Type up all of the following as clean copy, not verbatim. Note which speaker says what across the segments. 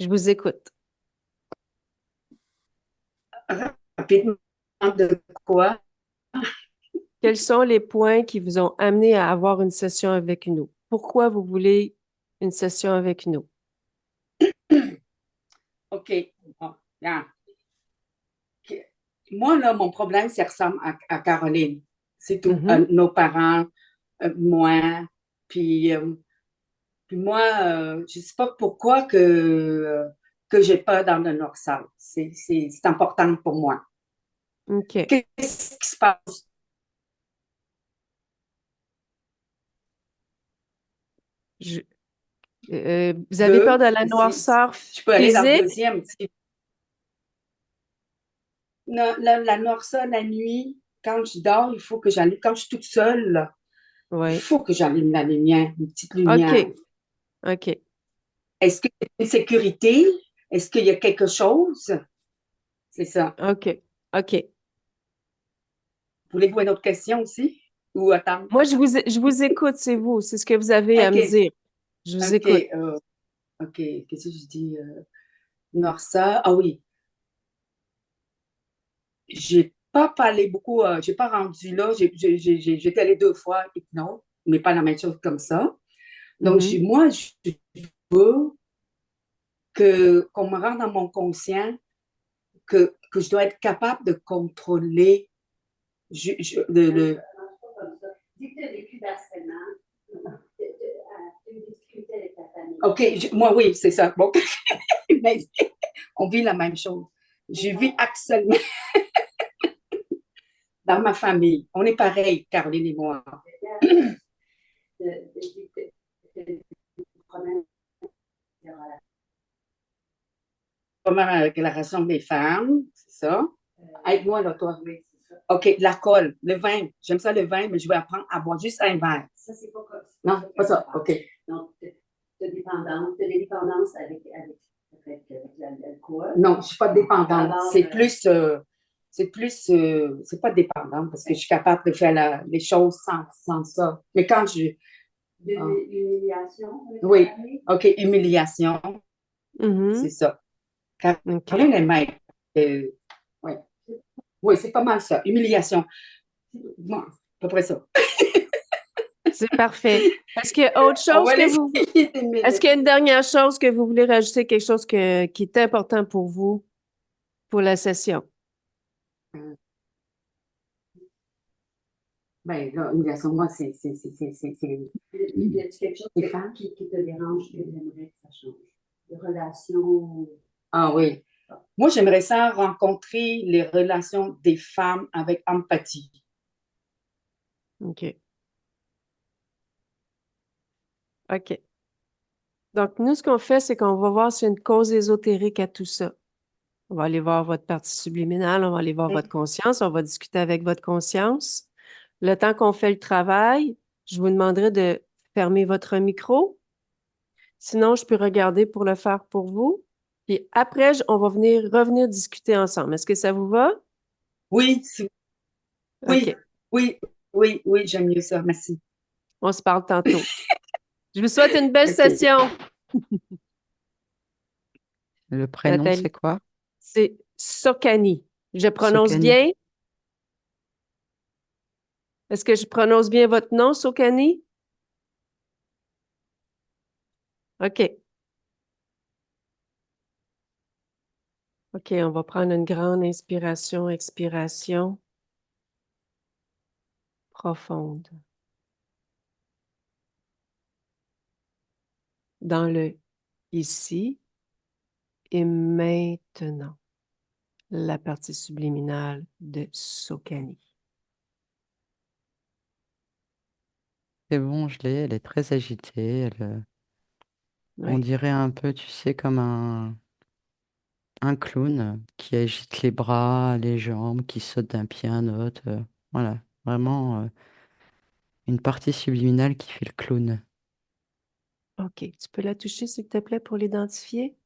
Speaker 1: Je vous écoute.
Speaker 2: Rapidement, de quoi?
Speaker 1: Quels sont les points qui vous ont amené à avoir une session avec nous? Pourquoi vous voulez une session avec nous?
Speaker 2: OK. Bon, regarde. Moi, là, mon problème, ça ressemble à Caroline. C'est tout.
Speaker 1: Mhm.
Speaker 2: Nos parents, moi. Puis, puis moi, je ne sais pas pourquoi que j'ai peur dans le dorsal. C'est important pour moi.
Speaker 1: OK.
Speaker 2: Qu'est-ce qui se passe?
Speaker 1: Je- vous avez peur
Speaker 2: Deux,
Speaker 1: de la noirceur
Speaker 2: je peux aller dans le
Speaker 1: physique?
Speaker 2: deuxième. La noirceur, la nuit, quand je dors, il faut que j'allume. Quand je suis toute seule, là, il
Speaker 1: Oui.
Speaker 2: faut que j'allume la lumière, une petite lumière.
Speaker 1: OK. OK.
Speaker 2: Est-ce qu'il y a une sécurité? Est-ce qu'il y a quelque chose? C'est ça.
Speaker 1: OK. OK.
Speaker 2: Voulez-vous une autre question aussi? Ou attendre?
Speaker 1: Moi, je vous écoute, c'est vous. C'est ce que vous avez à me
Speaker 2: OK.
Speaker 1: dire. Je vous
Speaker 2: OK.
Speaker 1: écoute.
Speaker 2: OK. Qu'est-ce que je dis? Noirceur. Ah oui. J'ai pas parlé beaucoup. J'ai pas rendu là. J'étais allée 2 fois hypnose, mais pas la même chose comme ça. Donc,
Speaker 1: Mhm.
Speaker 2: moi, je veux qu'on me rende dans mon conscient que je dois être capable de contrôler le. Dis que tu as vécu d'harcèlement, une difficulté avec ta famille. OK, moi, oui, c'est ça. Bon, mais on vit la même chose. Je vis harcèlement dans ma famille. On est pareil, Caroline et moi. Comment avec la ration des femmes, c'est ça. Aide-moi, là, toi. OK, la colle, le vin. J'aime ça, le vin, mais je vais apprendre à boire juste un verre. Ça, c'est pas comme ça. Non, pas ça. OK. Donc, tu as des dépendances avec l'alcool. Non, je ne suis pas dépendante. C'est pas dépendante parce que je suis capable de faire les choses sans ça. Mais quand je. De l'humiliation? Oui. OK, humiliation, c'est
Speaker 1: Mhm.
Speaker 2: ça.
Speaker 1: OK.
Speaker 2: Caroline est maître. Oui, oui, c'est pas mal ça. Humiliation. Bon, à peu près ça.
Speaker 1: C'est parfait. Est-ce qu'il y a autre
Speaker 2: On
Speaker 1: chose
Speaker 2: va
Speaker 1: que
Speaker 2: l'essayer
Speaker 1: vous...
Speaker 2: des
Speaker 1: Est-ce
Speaker 2: minutes.
Speaker 1: qu'il y a une dernière chose que vous voulez rajouter, quelque chose qui est important pour vous pour la session?
Speaker 2: Ben, là, humiliation, moi, y a quelque chose qui te dérange que j'aimerais que ça change? Les relations. Ah oui. Moi, j'aimerais ça rencontrer les relations des femmes avec empathie.
Speaker 1: OK. OK. Donc, nous, ce qu'on fait, c'est qu'on va voir s'il y a une cause ésotérique à tout ça. On va aller voir votre partie subliminale, on va aller voir votre conscience, on va discuter avec votre conscience. Le temps qu'on fait le travail, je vous demanderai de fermer votre micro. Sinon, je peux regarder pour le faire pour vous. Puis après, on va revenir discuter ensemble. Est-ce que ça vous va?
Speaker 2: Oui, oui,
Speaker 1: OK.
Speaker 2: oui, oui, oui, j'aime mieux ça. Merci.
Speaker 1: On se parle tantôt. Je vous souhaite une belle
Speaker 2: OK.
Speaker 1: session,
Speaker 3: Le prénom,
Speaker 1: Nathalie.
Speaker 3: c'est quoi?
Speaker 1: C'est Sokani. Je prononce
Speaker 3: Sokani.
Speaker 1: bien? Est-ce que je prononce bien votre nom, Sokani? OK. OK, on va prendre une grande inspiration, expiration profonde. Dans le ici et maintenant, la partie subliminale de Sokani.
Speaker 3: C'est bon, je l'ai. Elle est très agitée. On
Speaker 1: Oui.
Speaker 3: dirait un peu, tu sais, comme un clown qui agite les bras, les jambes, qui saute d'un pied à un autre. Voilà, vraiment une partie subliminale qui fait le clown.
Speaker 1: OK. Tu peux la toucher, s'il te plaît, pour l'identifier?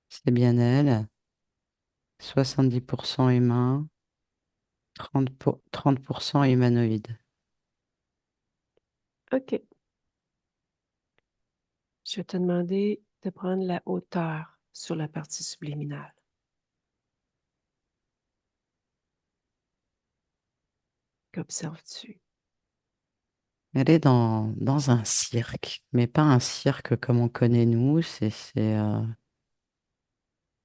Speaker 3: C'est bien elle. 70% humain, 30% humanoïde.
Speaker 1: OK. Je vais te demander de prendre la hauteur sur la partie subliminale. Qu'observes-tu?
Speaker 3: Elle est dans un cirque, mais pas un cirque comme on connaît nous.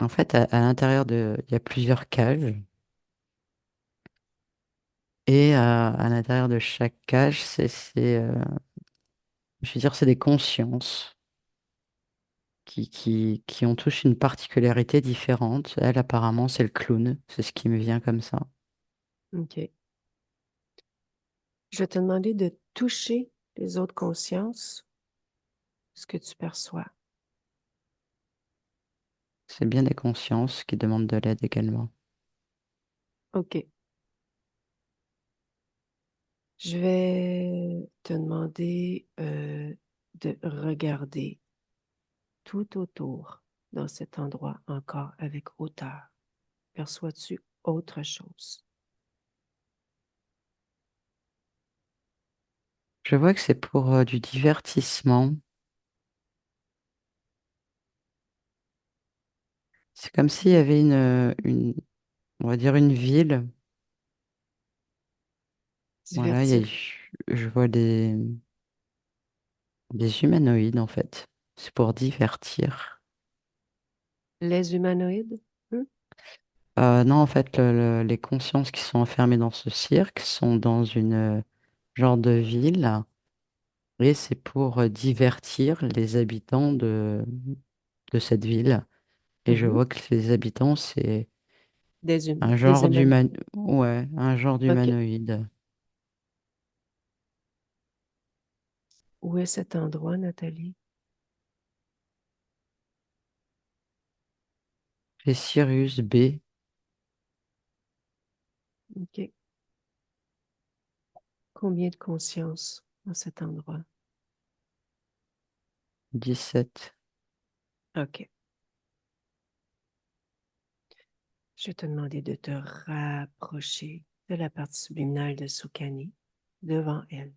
Speaker 3: En fait, à l'intérieur il y a plusieurs cages. Et à l'intérieur de chaque cage, je veux dire, c'est des consciences qui ont tous une particularité différente. Elle, apparemment, c'est le clown. C'est ce qui me vient comme ça.
Speaker 1: OK. Je vais te demander de toucher les autres consciences, ce que tu perçois.
Speaker 3: C'est bien des consciences qui demandent de l'aide également.
Speaker 1: OK. Je vais te demander de regarder tout autour dans cet endroit encore avec hauteur. Perçois-tu autre chose?
Speaker 3: Je vois que c'est pour du divertissement. C'est comme s'il y avait on va dire une ville. Voilà,
Speaker 1: Divertir
Speaker 3: je vois des humanoïdes en fait. C'est pour divertir.
Speaker 1: les humanoïdes? Hmm?
Speaker 3: Non, en fait, les consciences qui sont enfermées dans ce cirque sont dans une genre de ville et c'est pour divertir les habitants de cette ville. Et je
Speaker 1: Mhm.
Speaker 3: vois que les habitants, c'est
Speaker 1: Des humanoïdes.
Speaker 3: ouais, un genre
Speaker 1: OK.
Speaker 3: d'humanoïde.
Speaker 1: Où est cet endroit, Nathalie?
Speaker 3: C'est Sirius B,
Speaker 1: OK. Combien de consciences dans cet endroit?
Speaker 3: 17.
Speaker 1: OK. Je vais te demander de te rapprocher de la partie subliminale de Soukani devant elle.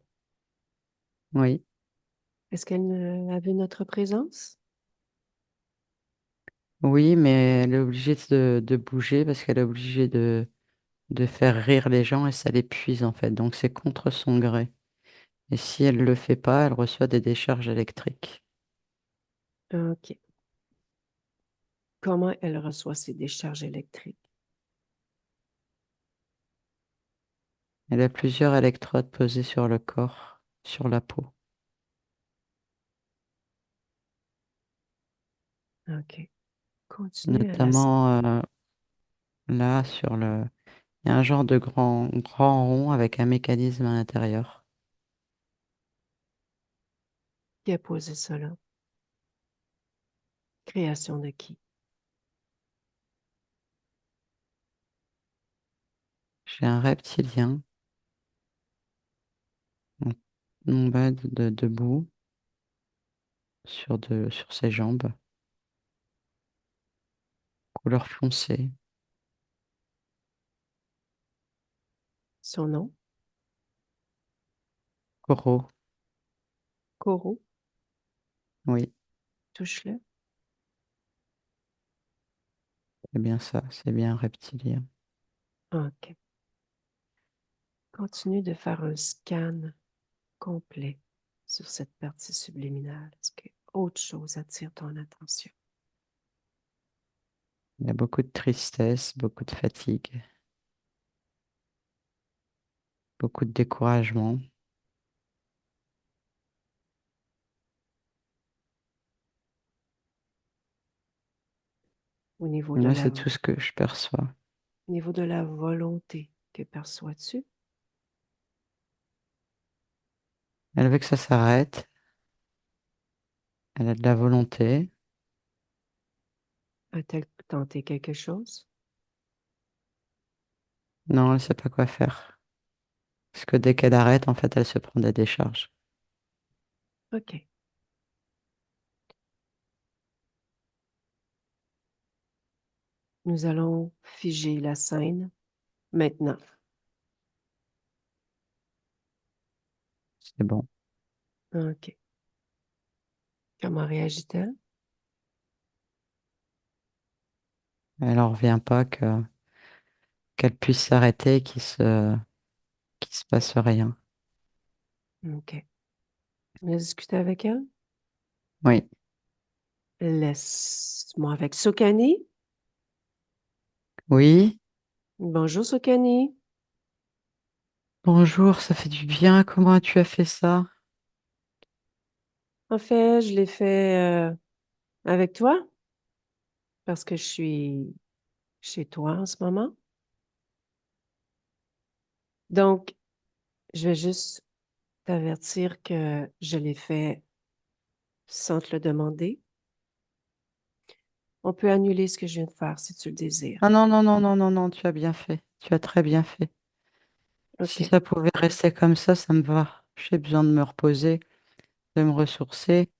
Speaker 3: Oui.
Speaker 1: Est-ce qu'elle a vu notre présence?
Speaker 3: Oui, mais elle est obligée de bouger parce qu'elle est obligée de faire rire les gens et ça l'épuise en fait. Donc c'est contre son gré. Et si elle le fait pas, elle reçoit des décharges électriques.
Speaker 1: OK. Comment elle reçoit ces décharges électriques?
Speaker 3: Elle a plusieurs électrodes posées sur le corps, sur la peau.
Speaker 1: OK. Continue à la...
Speaker 3: Notamment là, il y a un genre de grand rond avec un mécanisme à l'intérieur.
Speaker 1: Qui a posé ça là? Création de qui?
Speaker 3: J'ai un reptilien en en bas debout sur ses jambes, couleur foncée,
Speaker 1: Son nom?
Speaker 3: coraux.
Speaker 1: Koro?
Speaker 3: Oui,
Speaker 1: Touche-le.
Speaker 3: c'est bien ça, c'est bien un reptilien.
Speaker 1: OK. Continue de faire un scan complet sur cette partie subliminale. Est-ce que autre chose attire ton attention?
Speaker 3: Il y a beaucoup de tristesse, beaucoup de fatigue, beaucoup de découragement.
Speaker 1: Au niveau
Speaker 3: Et
Speaker 1: de
Speaker 3: moi,
Speaker 1: la,
Speaker 3: c'est tout ce que je perçois.
Speaker 1: au niveau de la volonté, que perçois-tu?
Speaker 3: Elle veut que ça s'arrête, elle a de la volonté.
Speaker 1: A-t-elle tenté quelque chose?
Speaker 3: Non, elle sait pas quoi faire. Parce que dès qu'elle arrête, en fait, elle se prend des décharges.
Speaker 1: OK. Nous allons figer la scène maintenant.
Speaker 3: C'est bon.
Speaker 1: OK. Comment réagit-elle?
Speaker 3: Elle en revient pas qu'elle puisse s'arrêter et qu'il se passe rien.
Speaker 1: OK. On a discuté avec elle?
Speaker 3: Oui.
Speaker 1: Laisse-moi avec Sokani.
Speaker 3: Oui.
Speaker 1: Bonjour, Sokani.
Speaker 3: Bonjour, ça fait du bien. Comment tu as fait ça?
Speaker 1: En fait, je l'ai fait avec toi parce que je suis chez toi en ce moment. Donc, je vais juste t'avertir que je l'ai fait sans te le demander. On peut annuler ce que je viens de faire si tu le désires.
Speaker 3: Ah non, non, non, non, non, non, tu as bien fait. Tu as très bien fait. Si
Speaker 1: OK.
Speaker 3: ça pouvait rester comme ça me va. J'ai besoin de me reposer, de me ressourcer.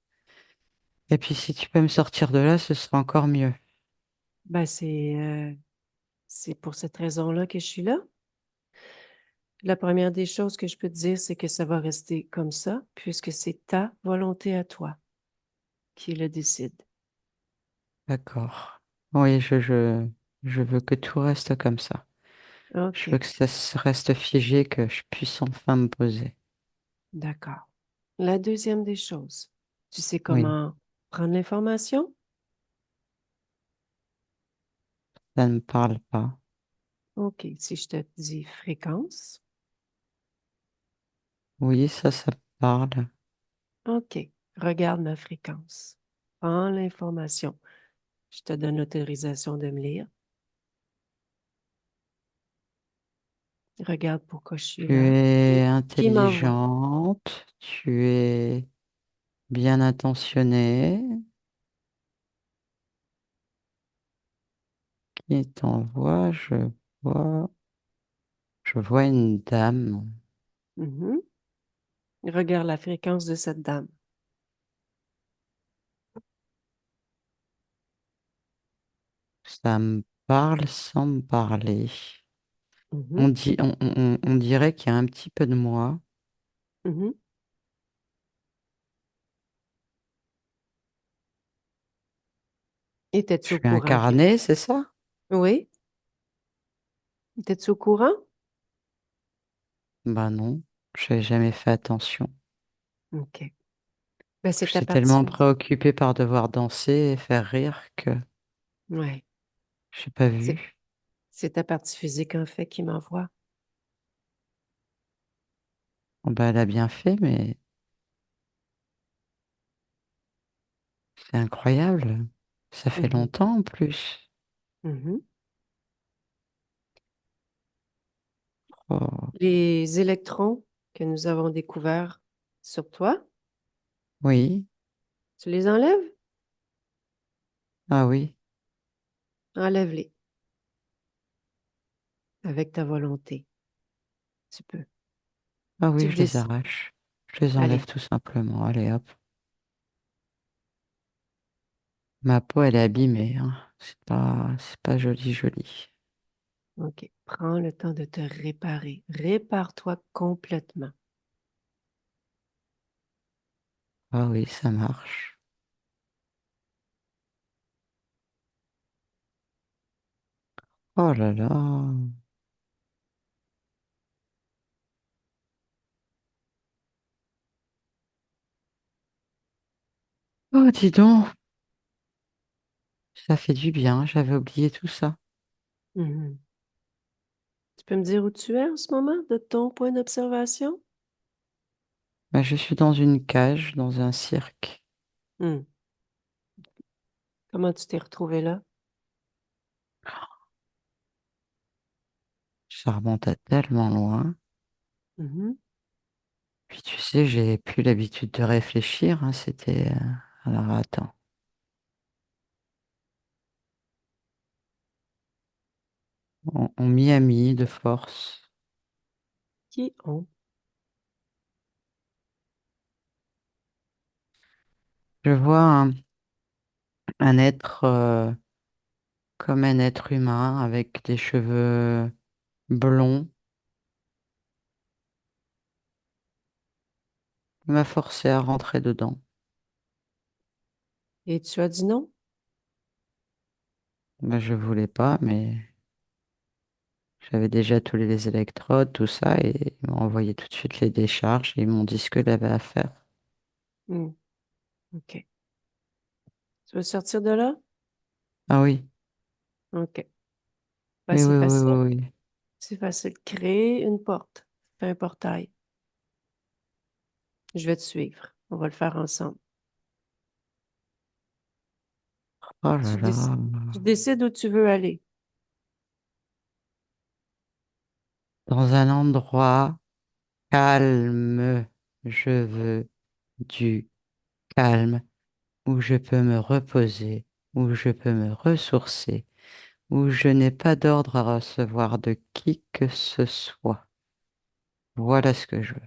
Speaker 3: Et puis si tu peux me sortir de là, ce sera encore mieux.
Speaker 1: Ben, c'est pour cette raison-là que je suis là. La première des choses que je peux te dire, c'est que ça va rester comme ça, puisque c'est ta volonté à toi qui le décide.
Speaker 3: D'accord. Oui, je veux que tout reste comme ça. Je veux
Speaker 1: OK,
Speaker 3: que ça reste figé, que je puisse enfin me poser.
Speaker 1: d'accord. La deuxième des choses, tu sais
Speaker 3: Oui,
Speaker 1: comment prendre l'information?
Speaker 3: ça ne me parle pas.
Speaker 1: OK, si je te dis fréquence,
Speaker 3: Oui, ça me parle.
Speaker 1: OK, regarde ma fréquence. Prends l'information. Je te donne l'autorisation de me lire. Regarde pourquoi je suis
Speaker 3: Tu
Speaker 1: là.
Speaker 3: es
Speaker 1: Qui m'envoie?
Speaker 3: intelligente, tu es bien intentionnée. Qui t'envoie? Vois, je vois une dame.
Speaker 1: Mhm. Regarde la fréquence de cette dame.
Speaker 3: Ça me parle sans me parler.
Speaker 1: Mhm,
Speaker 3: On dirait qu'il y a un petit peu de moi.
Speaker 1: mhm.
Speaker 3: Je
Speaker 1: Étais-tu au
Speaker 3: suis
Speaker 1: courant que...
Speaker 3: incarné, c'est ça?
Speaker 1: Oui? Étais-tu au courant?
Speaker 3: Bah non, j'ai jamais fait attention.
Speaker 1: OK. Ben, c'est ta
Speaker 3: J'étais
Speaker 1: partie
Speaker 3: tellement
Speaker 1: physique.
Speaker 3: préoccupée par devoir danser et faire rire que
Speaker 1: Oui.
Speaker 3: j'ai pas
Speaker 1: C'est,
Speaker 3: vu.
Speaker 1: c'est ta partie physique, en fait, qui m'envoie.
Speaker 3: Bon, bah, elle a bien fait, mais c'est incroyable. Ça fait
Speaker 1: Mhm,
Speaker 3: longtemps en plus.
Speaker 1: mhm.
Speaker 3: Oh,
Speaker 1: Les électrons que nous avons découverts sur toi,
Speaker 3: oui,
Speaker 1: tu les enlèves?
Speaker 3: ah oui,
Speaker 1: Enlève-les avec ta volonté. Tu peux.
Speaker 3: ah oui,
Speaker 1: Tu
Speaker 3: je les
Speaker 1: décides.
Speaker 3: arrache. Je les enlève
Speaker 1: Allez.
Speaker 3: tout simplement. Allez hop. Ma peau, elle est abîmée, hein. C'est pas joli, joli.
Speaker 1: OK. Prends le temps de te réparer. Répare-toi complètement.
Speaker 3: Ah oui, ça marche. Oh là là. Oh, dis donc, ça fait du bien. J'avais oublié tout ça.
Speaker 1: Mhm. Tu peux me dire où tu es en ce moment, de ton point d'observation?
Speaker 3: Bah, je suis dans une cage, dans un cirque.
Speaker 1: Hmm. Comment tu t'es retrouvé là?
Speaker 3: Ça remonte à tellement loin.
Speaker 1: Mhm.
Speaker 3: Puis tu sais, j'ai plus l'habitude de réfléchir, hein. Alors attends. En Miami, de force.
Speaker 1: Qui ont?
Speaker 3: Je vois un être comme un être humain avec des cheveux blonds. Il m'a forcé à rentrer dedans.
Speaker 1: Et tu as dit non?
Speaker 3: Ben, je voulais pas, mais j'avais déjà tous les électrodes, tout ça, et ils m'ont envoyé tout de suite les décharges et ils m'ont dit ce que j'avais à faire.
Speaker 1: Hmm, OK. Tu veux sortir de là?
Speaker 3: Ah oui,
Speaker 1: OK. Ben,
Speaker 3: oui,
Speaker 1: c'est
Speaker 3: oui, oui,
Speaker 1: facile.
Speaker 3: oui, oui.
Speaker 1: C'est facile. Crée une porte. Fais un portail. Je vais te suivre. On va le faire ensemble.
Speaker 3: Oh là là.
Speaker 1: Tu décides où tu veux aller.
Speaker 3: Dans un endroit calme, je veux du calme où je peux me reposer, où je peux me ressourcer, où je n'ai pas d'ordre à recevoir de qui que ce soit. Voilà ce que je veux.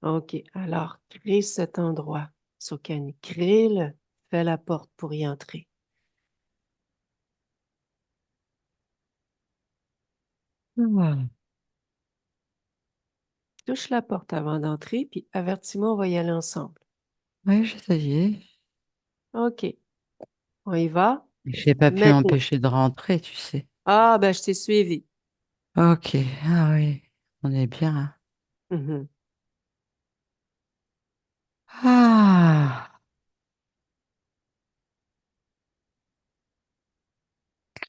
Speaker 1: OK. Alors, crée cet endroit. Sokani, crée-le. Fais la porte pour y entrer.
Speaker 3: Ah.
Speaker 1: Touche la porte avant d'entrer, puis avertis-moi, on va y aller ensemble.
Speaker 3: Oui, j'essayais.
Speaker 1: OK. On y va?
Speaker 3: J'ai pas pu
Speaker 1: Maintenant.
Speaker 3: m'empêcher de rentrer, tu sais.
Speaker 1: Ah, ben, je t'ai suivi.
Speaker 3: Ok, ah oui, on est bien, hein.
Speaker 1: Mhm.
Speaker 3: Ah,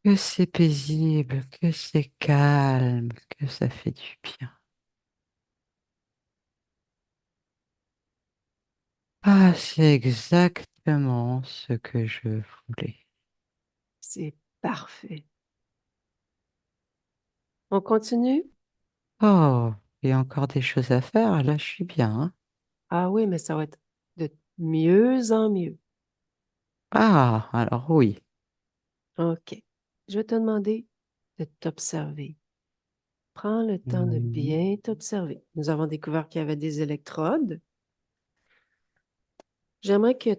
Speaker 3: que c'est paisible, que c'est calme, que ça fait du bien. Ah, c'est exactement ce que je voulais.
Speaker 1: C'est parfait. On continue?
Speaker 3: Oh, il y a encore des choses à faire, là je suis bien, hein.
Speaker 1: Ah oui, mais ça va être de mieux en mieux.
Speaker 3: Ah, alors oui.
Speaker 1: OK. Je vais te demander de t'observer. Prends le temps de
Speaker 3: Mhm.
Speaker 1: bien t'observer. Nous avons découvert qu'il y avait des électrodes. J'aimerais que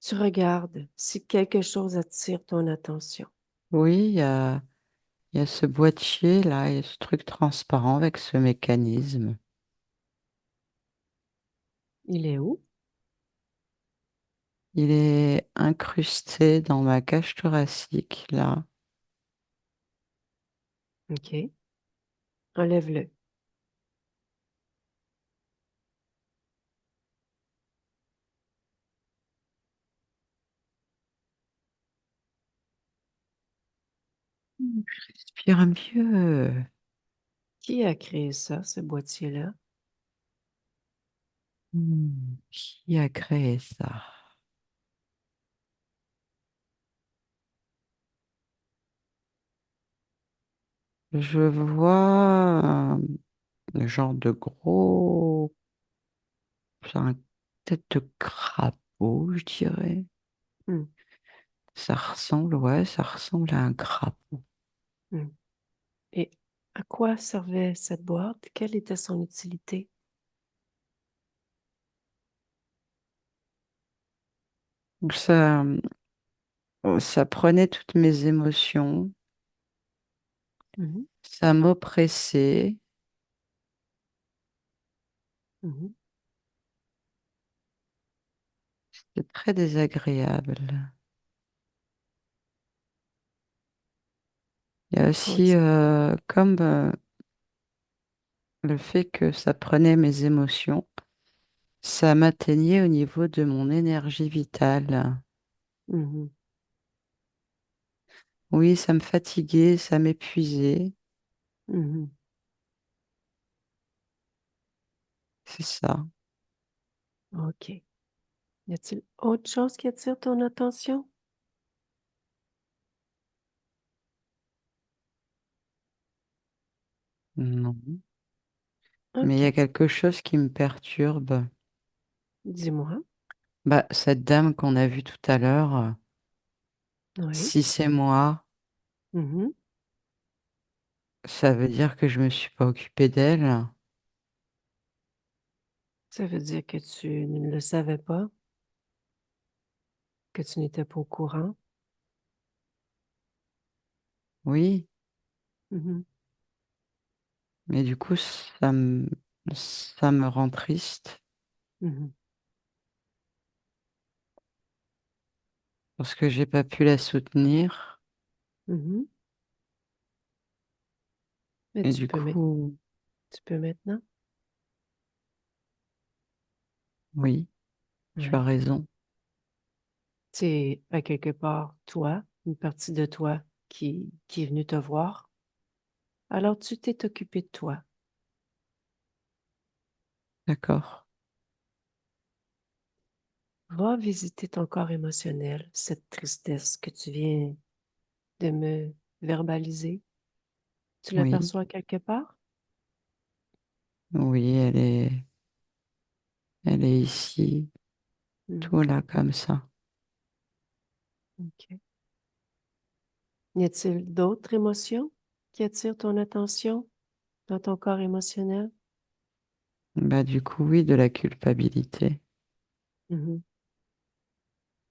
Speaker 1: tu regardes si quelque chose attire ton attention.
Speaker 3: Oui, il y a ce boîtier là, et ce truc transparent avec ce mécanisme.
Speaker 1: Il est où?
Speaker 3: Il est incrusté dans ma cage thoracique là.
Speaker 1: OK. Enlève-le.
Speaker 3: Je respire mieux.
Speaker 1: Qui a créé ça, ce boîtier-là?
Speaker 3: Qui a créé ça? Je vois le genre de gros, c'est un tête de crapaud, je dirais.
Speaker 1: Hmm,
Speaker 3: Ça ressemble, ouais, ça ressemble à un crapaud.
Speaker 1: hmm. Et à quoi servait cette boîte? Quelle était son utilité?
Speaker 3: Donc ça prenait toutes mes émotions,
Speaker 1: Mhm,
Speaker 3: ça m'oppressait,
Speaker 1: mhm.
Speaker 3: c'était très désagréable. Il y a aussi,
Speaker 1: Continue.
Speaker 3: comme le fait que ça prenait mes émotions, ça m'atteignait au niveau de mon énergie vitale.
Speaker 1: Mhm,
Speaker 3: Oui, ça me fatiguait, ça m'épuisait,
Speaker 1: mhm.
Speaker 3: c'est ça.
Speaker 1: OK. Y a-t-il autre chose qui attire ton attention?
Speaker 3: Non. Mais il y a
Speaker 1: OK.
Speaker 3: quelque chose qui me perturbe.
Speaker 1: Dis-moi.
Speaker 3: Bah, cette dame qu'on a vue tout à l'heure,
Speaker 1: Oui.
Speaker 3: si c'est moi,
Speaker 1: Mhm.
Speaker 3: ça veut dire que je me suis pas occupée d'elle.
Speaker 1: Ça veut dire que tu ne le savais pas, que tu n'étais pas au courant.
Speaker 3: Oui,
Speaker 1: Mhm,
Speaker 3: mais du coup, ça me rend triste
Speaker 1: mhm.
Speaker 3: parce que j'ai pas pu la soutenir.
Speaker 1: Mhm. Mais
Speaker 3: Et du coup,
Speaker 1: tu peux maintenant.
Speaker 3: oui, tu as
Speaker 1: Oui.
Speaker 3: raison.
Speaker 1: C'est à quelque part toi, une partie de toi qui est venue te voir. Alors tu t'es occupé de toi.
Speaker 3: D'accord.
Speaker 1: Va visiter ton corps émotionnel, cette tristesse que tu viens de me verbaliser. Tu
Speaker 3: Oui,
Speaker 1: l'aperçois quelque part?
Speaker 3: oui, elle est ici,
Speaker 1: Hmm,
Speaker 3: tout là comme ça.
Speaker 1: OK. Y a-t-il d'autres émotions qui attirent ton attention dans ton corps émotionnel?
Speaker 3: Bah, du coup, oui, de la culpabilité.
Speaker 1: Mhm.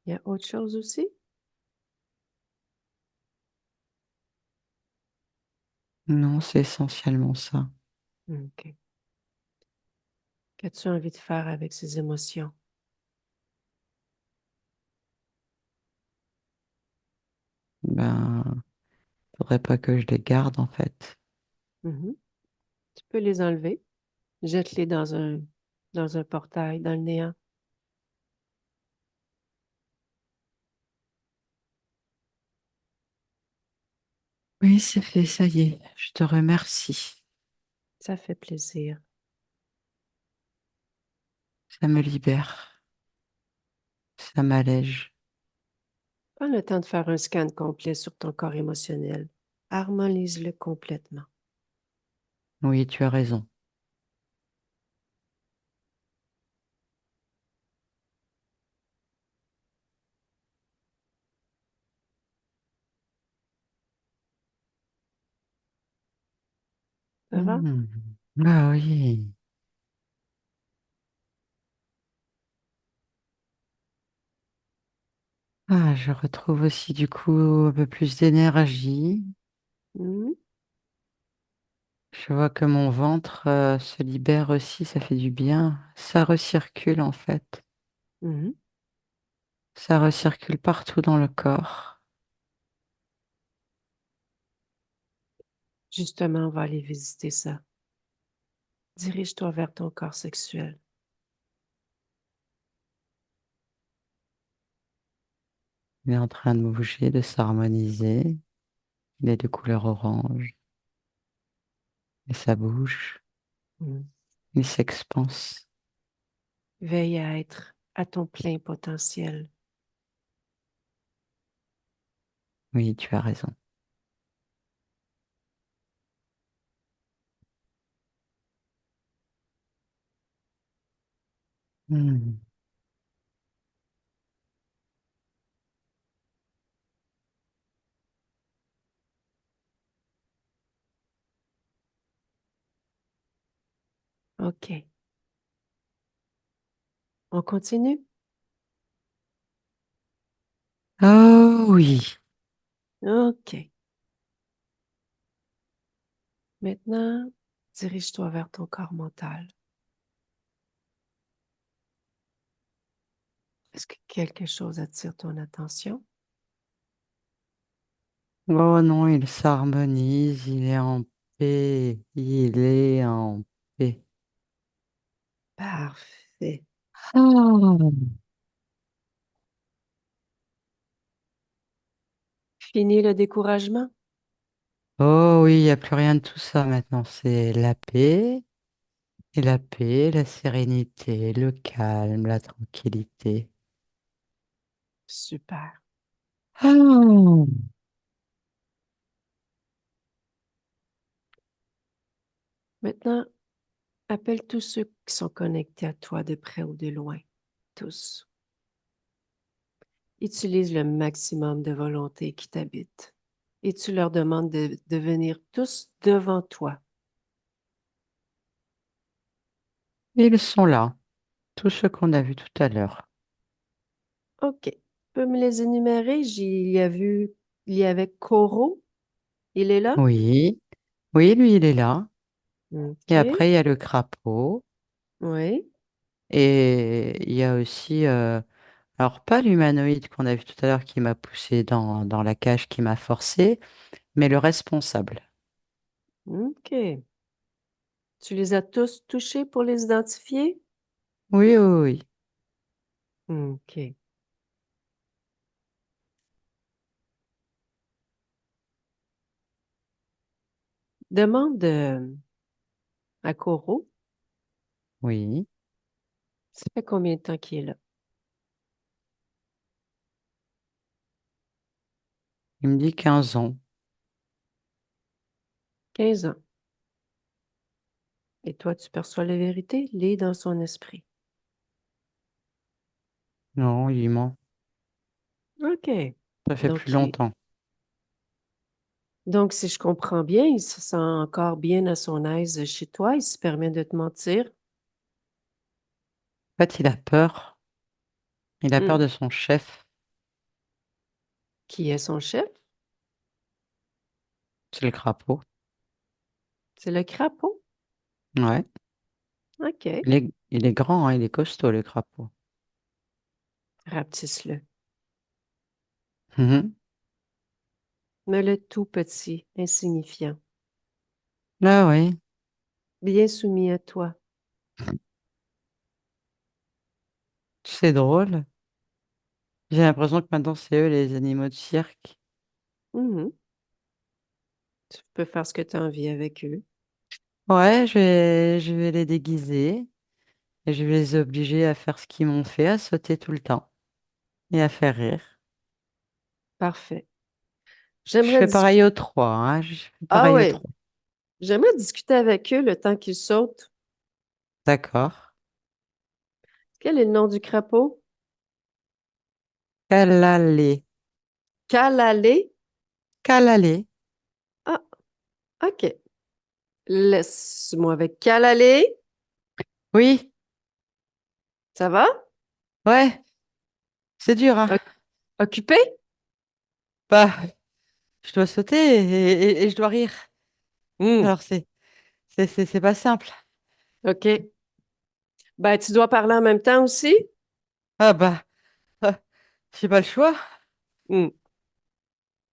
Speaker 1: Il y a autre chose aussi?
Speaker 3: Non, c'est essentiellement ça.
Speaker 1: OK. Qu'as-tu envie de faire avec ces émotions?
Speaker 3: Ben, faudrait pas que je les garde en fait.
Speaker 1: Mhm. Tu peux les enlever. Jette-les dans un portail, dans le néant.
Speaker 3: Oui, c'est fait, ça y est. Je te remercie.
Speaker 1: Ça fait plaisir.
Speaker 3: Ça me libère. Ça m'allège.
Speaker 1: Prends le temps de faire un scan complet sur ton corps émotionnel. Harmonise-le complètement.
Speaker 3: Oui, tu as raison.
Speaker 1: Ça va?
Speaker 3: Hmm. Ah oui. Ah, je retrouve aussi du coup un peu plus d'énergie.
Speaker 1: Mhm.
Speaker 3: Je vois que mon ventre se libère aussi, ça fait du bien. Ça recircule en fait.
Speaker 1: Mhm.
Speaker 3: Ça recircule partout dans le corps.
Speaker 1: Justement, on va aller visiter ça. Dirige-toi vers ton corps sexuel.
Speaker 3: Il est en train de bouger, de s'harmoniser. Il est de couleur orange. Et ça bouge.
Speaker 1: Mhm.
Speaker 3: Il s'expanse.
Speaker 1: Veille à être à ton plein potentiel.
Speaker 3: Oui, tu as raison. Hmm.
Speaker 1: OK. On continue?
Speaker 3: Oh oui.
Speaker 1: OK. Maintenant, dirige-toi vers ton corps mental. Est-ce que quelque chose attire ton attention?
Speaker 3: Oh non, il s'harmonise, il est en paix, il est en paix.
Speaker 1: Parfait.
Speaker 3: Ah.
Speaker 1: Fini le découragement?
Speaker 3: Oh oui, il n'y a plus rien de tout ça maintenant. C'est la paix, et la paix, la sérénité, le calme, la tranquillité.
Speaker 1: Super.
Speaker 3: Ah.
Speaker 1: Maintenant, appelle tous ceux qui sont connectés à toi de près ou de loin. Tous. Utilise le maximum de volonté qui t'habite. Et tu leur demandes de venir tous devant toi.
Speaker 3: Ils sont là, tous ceux qu'on a vus tout à l'heure.
Speaker 1: OK. Tu peux me les énumérer? Il y avait Coro. Il est là?
Speaker 3: Oui, oui, lui, il est là. Et
Speaker 1: OK.
Speaker 3: après, il y a le crapaud.
Speaker 1: Oui.
Speaker 3: Et il y a aussi Alors, pas l'humanoïde qu'on a vu tout à l'heure qui m'a poussé dans la cage, qui m'a forcé, mais le responsable.
Speaker 1: OK. Tu les as tous touchés pour les identifier?
Speaker 3: Oui, oui, oui.
Speaker 1: OK. Demande à Coro,
Speaker 3: Oui.
Speaker 1: ça fait combien de temps qu'il est là?
Speaker 3: Il me dit 15 ans.
Speaker 1: 15 ans. Et toi, tu perçois la vérité? Lis dans son esprit.
Speaker 3: Non, il ment.
Speaker 1: OK.
Speaker 3: Ça fait plus
Speaker 1: Donc,
Speaker 3: longtemps.
Speaker 1: donc, si je comprends bien, il se sent encore bien à son aise chez toi. Il se permet de te mentir.
Speaker 3: En fait, il a peur. Il a peur
Speaker 1: Hmm.
Speaker 3: de son chef.
Speaker 1: Qui est son chef?
Speaker 3: C'est le crapaud.
Speaker 1: C'est le crapaud.
Speaker 3: Ouais.
Speaker 1: OK.
Speaker 3: Il est grand, hein, il est costaud, le crapaud.
Speaker 1: Rapetisse-le.
Speaker 3: Mhm.
Speaker 1: Mets-le tout petit, insignifiant,
Speaker 3: Ah oui.
Speaker 1: bien soumis à toi.
Speaker 3: C'est drôle. J'ai l'impression que maintenant, c'est eux les animaux de cirque.
Speaker 1: Mhm. Tu peux faire ce que tu as envie avec eux.
Speaker 3: Ouais, je vais les déguiser et je vais les obliger à faire ce qu'ils m'ont fait, à sauter tout le temps et à faire rire.
Speaker 1: Parfait.
Speaker 3: Je
Speaker 1: J'aimerais
Speaker 3: fais pareil
Speaker 1: discuter.
Speaker 3: aux trois, hein, je fais
Speaker 1: Ah
Speaker 3: pareil aux
Speaker 1: ouais,
Speaker 3: trois.
Speaker 1: j'aimerais discuter avec eux le temps qu'ils sautent.
Speaker 3: D'accord.
Speaker 1: Quel est le nom du crapaud?
Speaker 3: Calalé.
Speaker 1: Calalé.
Speaker 3: Calalé.
Speaker 1: Ah, OK. Laisse-moi avec Calalé.
Speaker 3: Oui,
Speaker 1: Ça va?
Speaker 3: ouais, c'est dur, hein.
Speaker 1: O- Occupé?
Speaker 3: Bah, je dois sauter et je dois rire.
Speaker 1: Hmm,
Speaker 3: Alors, c'est pas simple.
Speaker 1: OK. Ben, tu dois parler en même temps aussi?
Speaker 3: Ah bah, j'ai pas le choix.
Speaker 1: Hmm.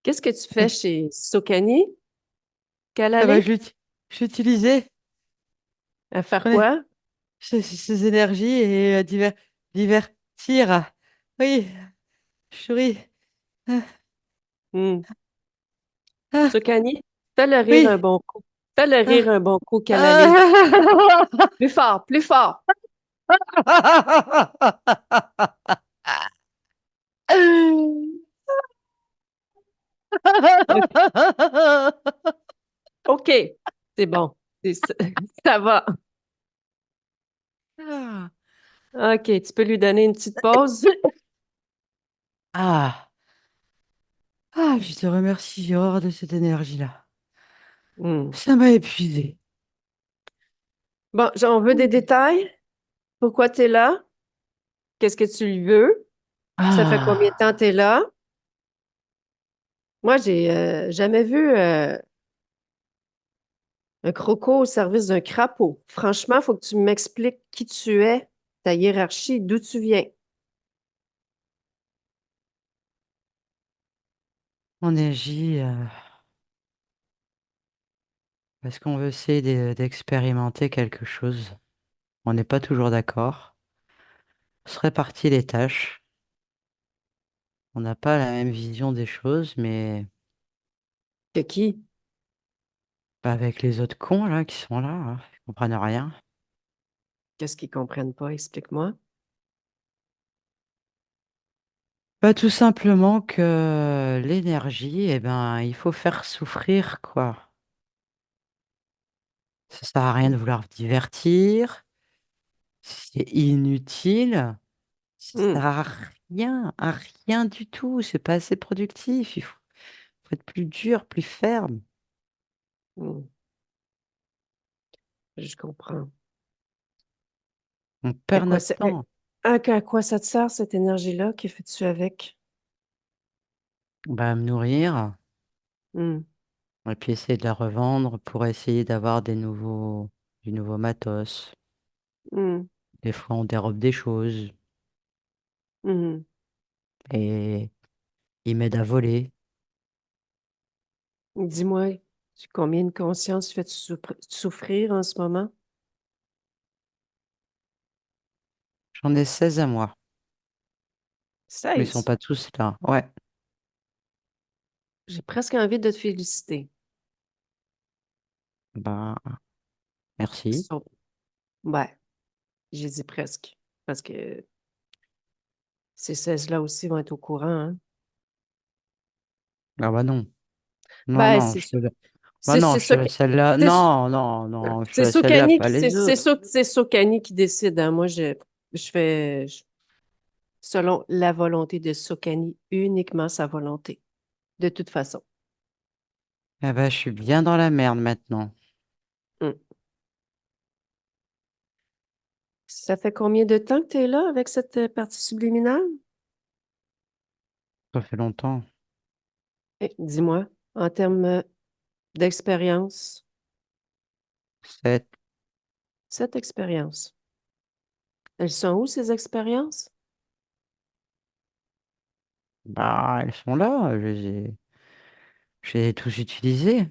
Speaker 1: Qu'est-ce que tu fais chez Sokani?
Speaker 3: Ah bah,
Speaker 1: Calalé?
Speaker 3: je l'ai utilisé.
Speaker 1: À
Speaker 3: Je
Speaker 1: faire
Speaker 3: connais
Speaker 1: quoi?
Speaker 3: ces énergies et divertir. Oui, je souris. Ah,
Speaker 1: Hmm.
Speaker 3: ah,
Speaker 1: Sokani, fais-le rire un
Speaker 3: oui.
Speaker 1: bon coup. Fais-le rire
Speaker 3: Ah,
Speaker 1: un bon coup, Calalé.
Speaker 3: ah.
Speaker 1: Plus fort, plus fort. OK. OK. C'est bon. Ça ça va.
Speaker 3: Ah,
Speaker 1: OK, tu peux lui donner une petite pause?
Speaker 3: ah, ah, je te remercie, j'ai horreur de cette énergie-là.
Speaker 1: Hmm.
Speaker 3: Ça m'a épuisé.
Speaker 1: Bon, on veut des détails. Pourquoi tu es là? Qu'est-ce que tu lui veux? Ça fait combien de temps
Speaker 3: Ah,
Speaker 1: tu es là? Moi, j'ai jamais vu un croco au service d'un crapaud. Franchement, il faut que tu m'expliques qui tu es, ta hiérarchie, d'où tu viens.
Speaker 3: on agit parce qu'on veut essayer d'expérimenter quelque chose. On n'est pas toujours d'accord. On se répartit les tâches. On n'a pas la même vision des choses, mais
Speaker 1: Que qui?
Speaker 3: pas avec les autres cons là qui sont là, hein, ils comprennent rien.
Speaker 1: Qu'est-ce qu'ils comprennent pas? Explique-moi.
Speaker 3: Pas tout simplement que l'énergie, eh ben, il faut faire souffrir, quoi. Ça sert à rien de vouloir divertir. C'est inutile. Ça
Speaker 1: Hmm,
Speaker 3: sert à rien du tout. C'est pas assez productif. Faut être plus dur, plus ferme.
Speaker 1: hmm, je comprends.
Speaker 3: On
Speaker 1: À
Speaker 3: perd
Speaker 1: quoi
Speaker 3: notre
Speaker 1: ça,
Speaker 3: temps.
Speaker 1: à quoi ça te sert, cette énergie-là? Que fais-tu avec?
Speaker 3: Bah, me nourrir
Speaker 1: Hmm,
Speaker 3: et puis essayer de la revendre pour essayer d'avoir du nouveau matos.
Speaker 1: hmm,
Speaker 3: Des fois, on dérobe des choses.
Speaker 1: hmm.
Speaker 3: Et il m'aide à voler.
Speaker 1: Dis-moi, combien de conscience fais-tu souffrir en ce moment?
Speaker 3: J'en ai 16 à moi, mais ils sont
Speaker 1: 16.
Speaker 3: pas tous là. Ouais,
Speaker 1: J'ai presque envie de te féliciter.
Speaker 3: bah, merci.
Speaker 1: Sauf- Ouais, j'ai dit presque. Parce que ces 16-là aussi vont être au courant, hein.
Speaker 3: Ah bah non. Non,
Speaker 1: Ben,
Speaker 3: non,
Speaker 1: c'est
Speaker 3: je
Speaker 1: ça.
Speaker 3: te... Bah
Speaker 1: C'est
Speaker 3: non,
Speaker 1: c'est
Speaker 3: je te
Speaker 1: ça.
Speaker 3: laisse celle-là.
Speaker 1: C'est
Speaker 3: Non, non, non, je te
Speaker 1: c'est
Speaker 3: laisse celle-là,
Speaker 1: Sokani
Speaker 3: pas les autres.
Speaker 1: C'est Sokani qui décide, hein. Moi, je fais selon la volonté de Sokani, uniquement sa volonté, de toute façon.
Speaker 3: Ah bah, je suis bien dans la merde maintenant.
Speaker 1: Hmm. Ça fait combien de temps que tu es là avec cette partie subliminale?
Speaker 3: Ça fait longtemps.
Speaker 1: Dis-moi, en termes d'expérience,
Speaker 3: 7.
Speaker 1: cette expérience, elles sont où ces expériences?
Speaker 3: Bah, elles sont là. Je les ai tous utilisées.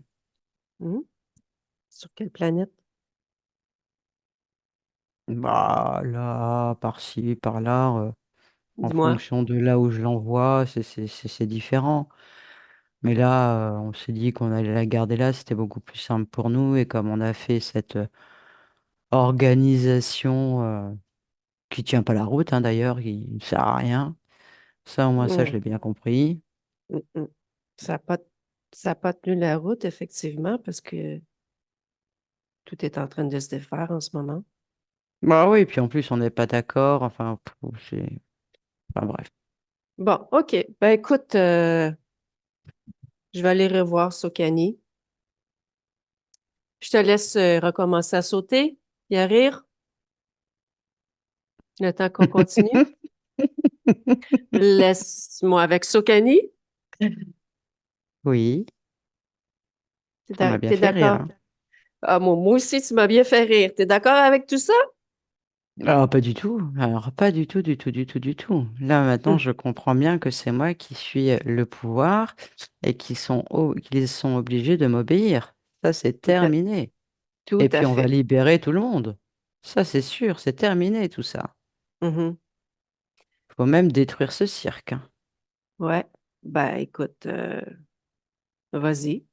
Speaker 1: Hmm? Sur quelle planète?
Speaker 3: Bah, là, par-ci, par-là, en
Speaker 1: Dis-moi.
Speaker 3: fonction de là où je l'envoie, c'est différent. Mais là, on s'est dit qu'on allait la garder là, c'était beaucoup plus simple pour nous. Et comme on a fait cette organisation qui tient pas la route, hein, d'ailleurs, qui ne sert à rien, ça, au moins, ça, je
Speaker 1: Hmm,
Speaker 3: l'ai bien compris.
Speaker 1: hmm, hmm. Ça n'a pas, ça a pas tenu la route, effectivement, parce que tout est en train de se défaire en ce moment.
Speaker 3: Bah oui, puis en plus, on n'est pas d'accord. Enfin, enfin, bref.
Speaker 1: Bon, OK. Ben écoute, je vais aller revoir Sokani. Je te laisse recommencer à sauter et à rire le temps qu'on continue. Laisse-moi avec Sokani.
Speaker 3: Oui, ça m'a bien
Speaker 1: T'es
Speaker 3: fait rire,
Speaker 1: d'accord?
Speaker 3: hein.
Speaker 1: Ah, moi aussi, tu m'as bien fait rire. T'es d'accord avec tout ça?
Speaker 3: Ah, pas du tout. Alors, pas du tout, du tout, du tout, du tout. Là, maintenant,
Speaker 1: Hum,
Speaker 3: je comprends bien que c'est moi qui suis le pouvoir et qu'ils sont obligés de m'obéir. Ça, c'est
Speaker 1: Tout à,
Speaker 3: terminé.
Speaker 1: tout
Speaker 3: Et
Speaker 1: à
Speaker 3: puis, on va
Speaker 1: fait.
Speaker 3: libérer tout le monde. Ça, c'est sûr, c'est terminé, tout ça.
Speaker 1: Mhm.
Speaker 3: Faut même détruire ce cirque, hein.
Speaker 1: Ouais. Ben écoute, vas-y.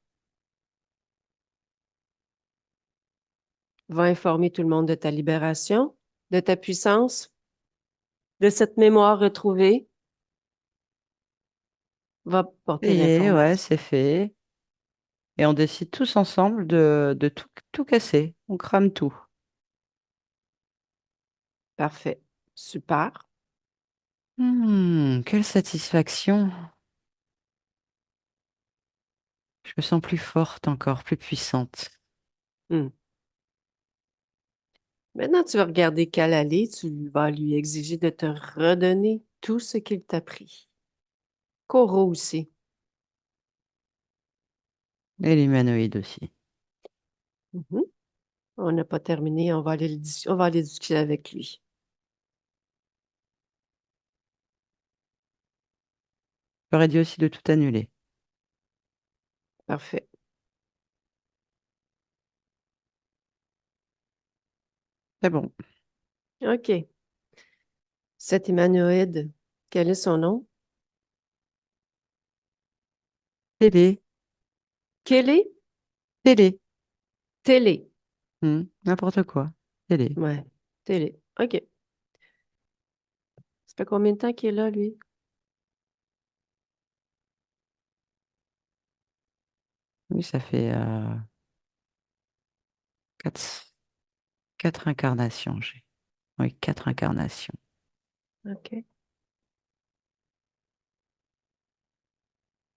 Speaker 1: Va informer tout le monde de ta libération, de ta puissance, de cette mémoire retrouvée. Va porter
Speaker 3: Et ouais,
Speaker 1: l'information.
Speaker 3: c'est fait. Et on décide tous ensemble de tout casser. On crame tout.
Speaker 1: Parfait. Super.
Speaker 3: Quelle satisfaction. Je me sens plus forte encore, plus puissante.
Speaker 1: Hum. Maintenant, tu vas regarder Kalalé, tu vas lui exiger de te redonner tout ce qu'il t'a pris. Koro aussi.
Speaker 3: Et l'humanoïde aussi.
Speaker 1: Mhm. On n'a pas terminé, on va aller discuter avec lui.
Speaker 3: J'aurais dit aussi de tout annuler.
Speaker 1: Parfait.
Speaker 3: C'est bon.
Speaker 1: OK. Cet humanoïde, quel est son nom?
Speaker 3: Télé,
Speaker 1: Kelly?
Speaker 3: télé.
Speaker 1: Télé.
Speaker 3: N'importe quoi. Télé.
Speaker 1: Ouais, Télé. OK. Ça fait combien de temps qu'il est là, lui?
Speaker 3: Oui, ça fait quatre, quatre incarnations, j'ai. Oui, 4 incarnations.
Speaker 1: OK.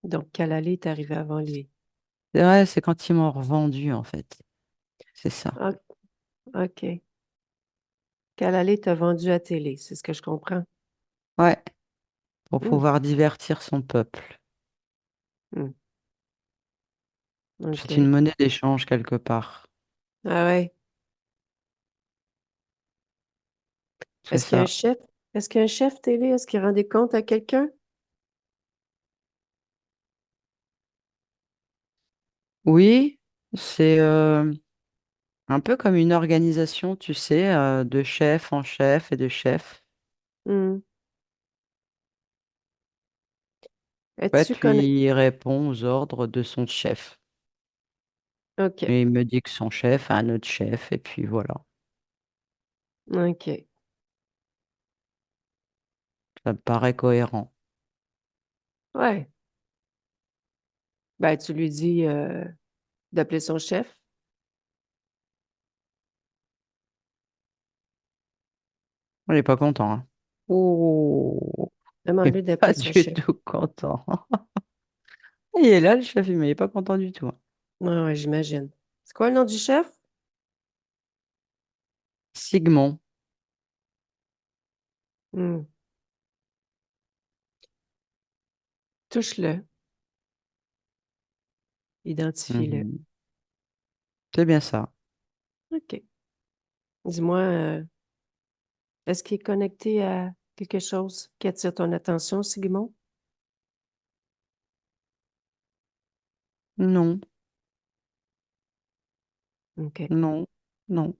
Speaker 1: Donc, Kalalé est arrivé avant lui.
Speaker 3: C'est vrai, c'est quand ils m'ont revendu, en fait. C'est ça.
Speaker 1: Ah, OK. Kalalé t'a vendu à Télé, c'est ce que je comprends.
Speaker 3: Ouais, pour
Speaker 1: Hmm,
Speaker 3: pouvoir divertir son peuple.
Speaker 1: hmm,
Speaker 3: C'est une
Speaker 1: OK.
Speaker 3: monnaie d'échange quelque part.
Speaker 1: Ah ouais.
Speaker 3: C'est
Speaker 1: Est-ce qu'il y a un
Speaker 3: ça.
Speaker 1: chef? Est-ce qu'il y a un chef Télé? Est-ce qu'il rend des comptes à quelqu'un?
Speaker 3: Oui, c'est un peu comme une organisation, tu sais, de chef en chef et de chef.
Speaker 1: Hmm.
Speaker 3: En
Speaker 1: Es-tu
Speaker 3: fait,
Speaker 1: connecté?
Speaker 3: lui, il répond aux ordres de son chef.
Speaker 1: OK.
Speaker 3: Et il me dit que son chef a un autre chef, et puis voilà.
Speaker 1: OK.
Speaker 3: Ça me paraît cohérent.
Speaker 1: Ouais. Ben, tu lui dis d'appeler son chef.
Speaker 3: On n'est pas content, hein. Oh, il n'est
Speaker 1: Demande-lui
Speaker 3: pas
Speaker 1: d'appeler son
Speaker 3: du
Speaker 1: chef.
Speaker 3: tout content. Il est là, le chef, mais il n'est pas content du tout, hein.
Speaker 1: Ouais, ouais, j'imagine. C'est quoi le nom du chef?
Speaker 3: Sigmund.
Speaker 1: Hmm. Touche-le. Identifie-le.
Speaker 3: Mhm. C'est bien ça.
Speaker 1: OK. Dis-moi, est-ce qu'il est connecté à quelque chose qui attire ton attention, Sigmund?
Speaker 3: Non,
Speaker 1: OK.
Speaker 3: non, non.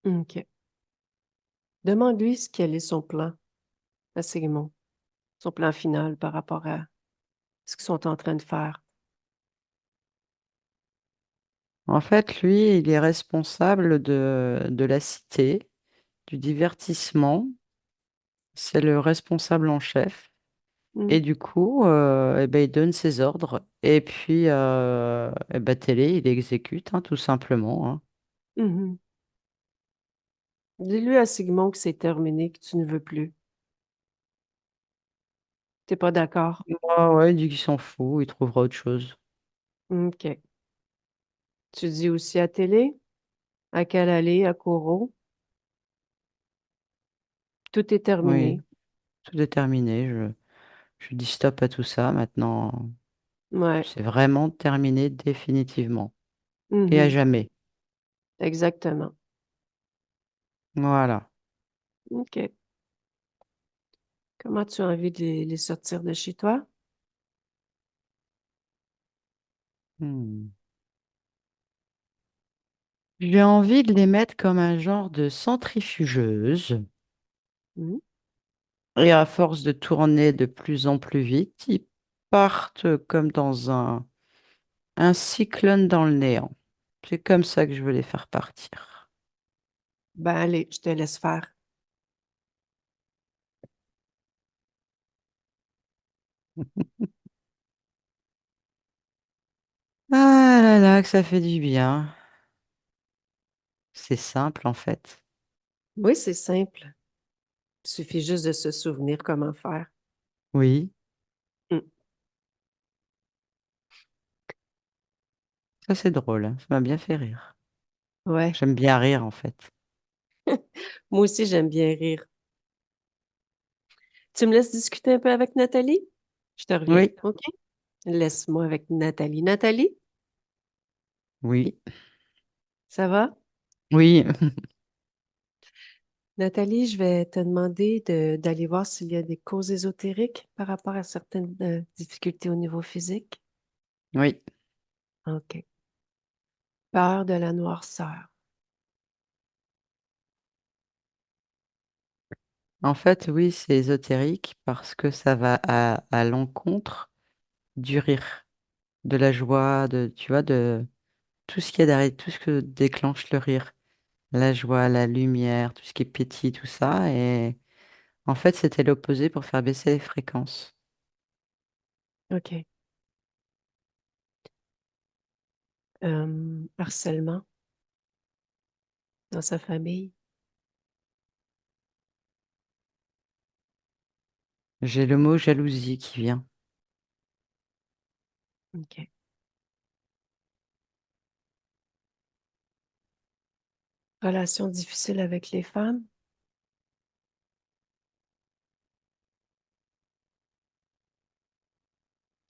Speaker 1: OK. Demande-lui quel est son plan à Sigmund, son plan final par rapport à ce qu'ils sont en train de faire.
Speaker 3: En fait, lui, il est responsable de la cité, du divertissement. C'est le responsable en chef.
Speaker 1: Hmm.
Speaker 3: Et du coup, eh ben, il donne ses ordres. Et puis, eh ben, télé, il exécute, hein, tout simplement, hein.
Speaker 1: Mhm. Dis-lui à Sigmund que c'est terminé, que tu ne veux plus. T'es pas d'accord?
Speaker 3: Ah ouais, il dit qu'il s'en fout, il trouvera autre chose.
Speaker 1: OK. Tu dis aussi à télé, à Calalé, à Corot, tout est
Speaker 3: Oui,
Speaker 1: terminé.
Speaker 3: tout est terminé. Je dis stop à tout ça. Maintenant,
Speaker 1: Ouais.
Speaker 3: c'est vraiment terminé définitivement. Et à
Speaker 1: Mhm.
Speaker 3: jamais.
Speaker 1: Exactement.
Speaker 3: Voilà.
Speaker 1: OK. Comment tu as envie de les sortir de chez toi?
Speaker 3: Hmm. J'ai envie de les mettre comme un genre de centrifugeuse.
Speaker 1: Hmm?
Speaker 3: Et à force de tourner de plus en plus vite, ils partent comme dans un cyclone dans le néant. C'est comme ça que je veux les faire partir.
Speaker 1: Ben allez, je te laisse faire.
Speaker 3: Ah là là, que ça fait du bien. C'est simple en fait.
Speaker 1: Oui, c'est simple. Il suffit juste de se souvenir comment faire.
Speaker 3: Oui,
Speaker 1: Hmm.
Speaker 3: ça c'est drôle, hein. Ça m'a bien fait rire.
Speaker 1: Ouais.
Speaker 3: J'aime bien rire en fait.
Speaker 1: Moi aussi, j'aime bien rire. Tu me laisses discuter un peu avec Nathalie? Je te reviens,
Speaker 3: Oui,
Speaker 1: OK? Laisse-moi avec Nathalie. Nathalie,
Speaker 3: oui,
Speaker 1: ça va?
Speaker 3: oui.
Speaker 1: Nathalie, je vais te demander d'aller voir s'il y a des causes ésotériques par rapport à certaines difficultés au niveau physique.
Speaker 3: Oui.
Speaker 1: OK. Peur de la noirceur.
Speaker 3: En fait, oui, c'est ésotérique parce que ça va à l'encontre du rire, de la joie, tu vois, de tout ce qu'il y a derrière, tout ce que déclenche le rire. La joie, la lumière, tout ce qui est pétille, tout ça. Et en fait, c'était l'opposé pour faire baisser les fréquences.
Speaker 1: OK. Harcèlement dans sa famille.
Speaker 3: J'ai le mot jalousie qui vient.
Speaker 1: OK. Relation difficile avec les femmes.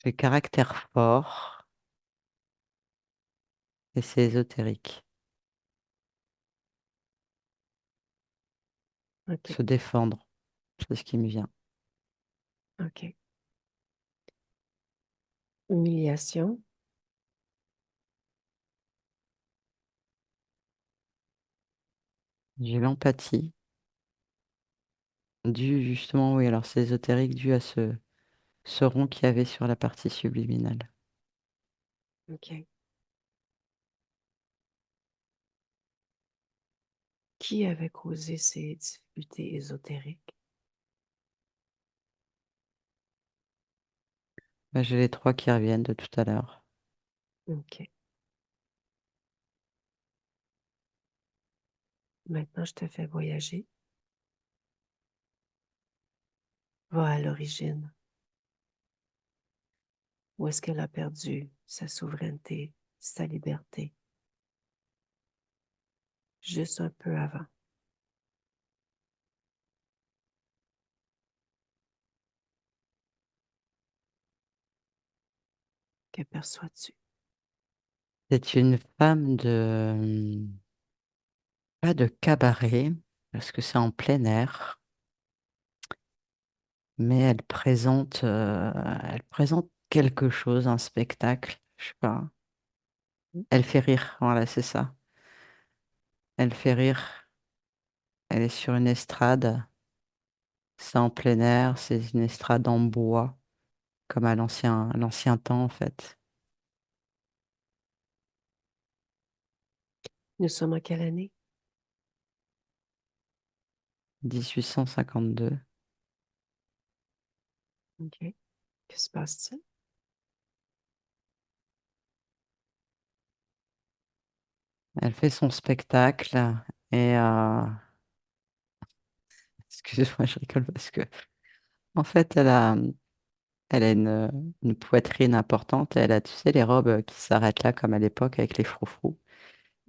Speaker 3: C'est caractère fort et c'est ésotérique.
Speaker 1: OK.
Speaker 3: Se défendre, c'est ce qui me vient.
Speaker 1: OK. Humiliation.
Speaker 3: J'ai l'empathie, dû justement, oui, alors c'est ésotérique, dû à ce rond qu'il y avait sur la partie subliminale.
Speaker 1: OK. Qui avait causé ces difficultés ésotériques?
Speaker 3: Bah, j'ai les trois qui reviennent de tout à l'heure.
Speaker 1: OK. Maintenant, je te fais voyager. Va à l'origine. Où est-ce qu'elle a perdu sa souveraineté, sa liberté? Juste un peu avant. Qu'aperçois-tu?
Speaker 3: C'est une femme de, pas de cabaret, parce que c'est en plein air, mais elle présente quelque chose, un spectacle, je sais pas. Elle fait rire, voilà, c'est ça. Elle fait rire. Elle est sur une estrade. C'est en plein air, c'est une estrade en bois, comme à l'ancien temps en fait.
Speaker 1: Nous sommes en quelle année?
Speaker 3: 1852.
Speaker 1: OK. Que se passe-t-il?
Speaker 3: Elle fait son spectacle et excusez-moi, je rigole parce que en fait, elle a une poitrine importante et elle a, tu sais, les robes qui s'arrêtent là comme à l'époque avec les froufrous.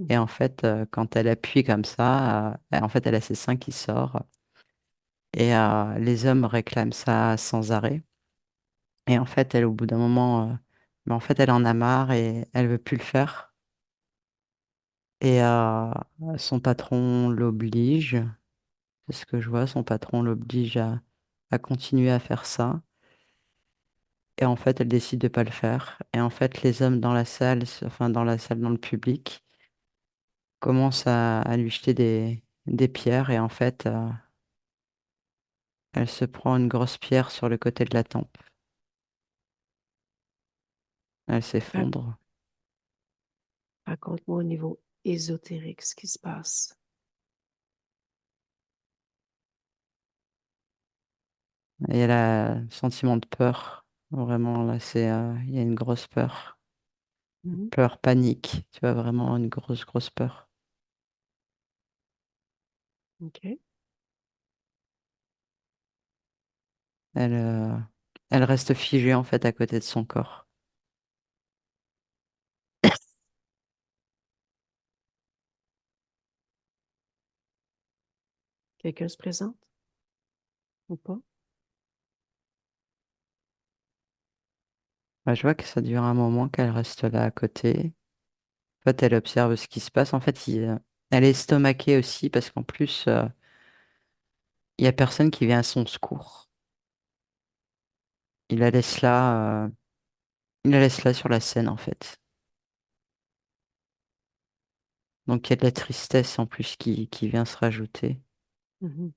Speaker 3: Et en fait, quand elle appuie comme ça, en fait, elle a ses seins qui sortent et les hommes réclament ça sans arrêt. Et en fait, elle, au bout d'un moment, mais en fait, elle en a marre et elle veut plus le faire. Et son patron l'oblige, c'est ce que je vois, son patron l'oblige à continuer à faire ça. Et en fait, elle décide de pas le faire. Et en fait, les hommes dans la salle, enfin dans la salle, dans le public, commencent à lui jeter des pierres. Et en fait, elle se prend une grosse pierre sur le côté de la tempe. Elle
Speaker 1: Ra-
Speaker 3: s'effondre.
Speaker 1: Raconte-moi au niveau ésotérique ce qui se passe.
Speaker 3: Et elle a un sentiment de peur. Vraiment, là, il y a une grosse peur.
Speaker 1: Mhm.
Speaker 3: Peur, panique. Tu vois, vraiment une grosse, grosse peur.
Speaker 1: OK.
Speaker 3: Elle, euh, elle reste figée, en fait, à côté de son corps.
Speaker 1: Quelqu'un se présente ou pas?
Speaker 3: Bah, je vois que ça dure un moment qu'elle reste là à côté. En fait, elle observe ce qui se passe. En fait, elle est estomaquée aussi parce qu'en plus, il y a personne qui vient à son secours. Il la laisse là, il la laisse là sur la scène, en fait. Donc, il y a de la tristesse en plus qui vient se rajouter.
Speaker 1: Mhm.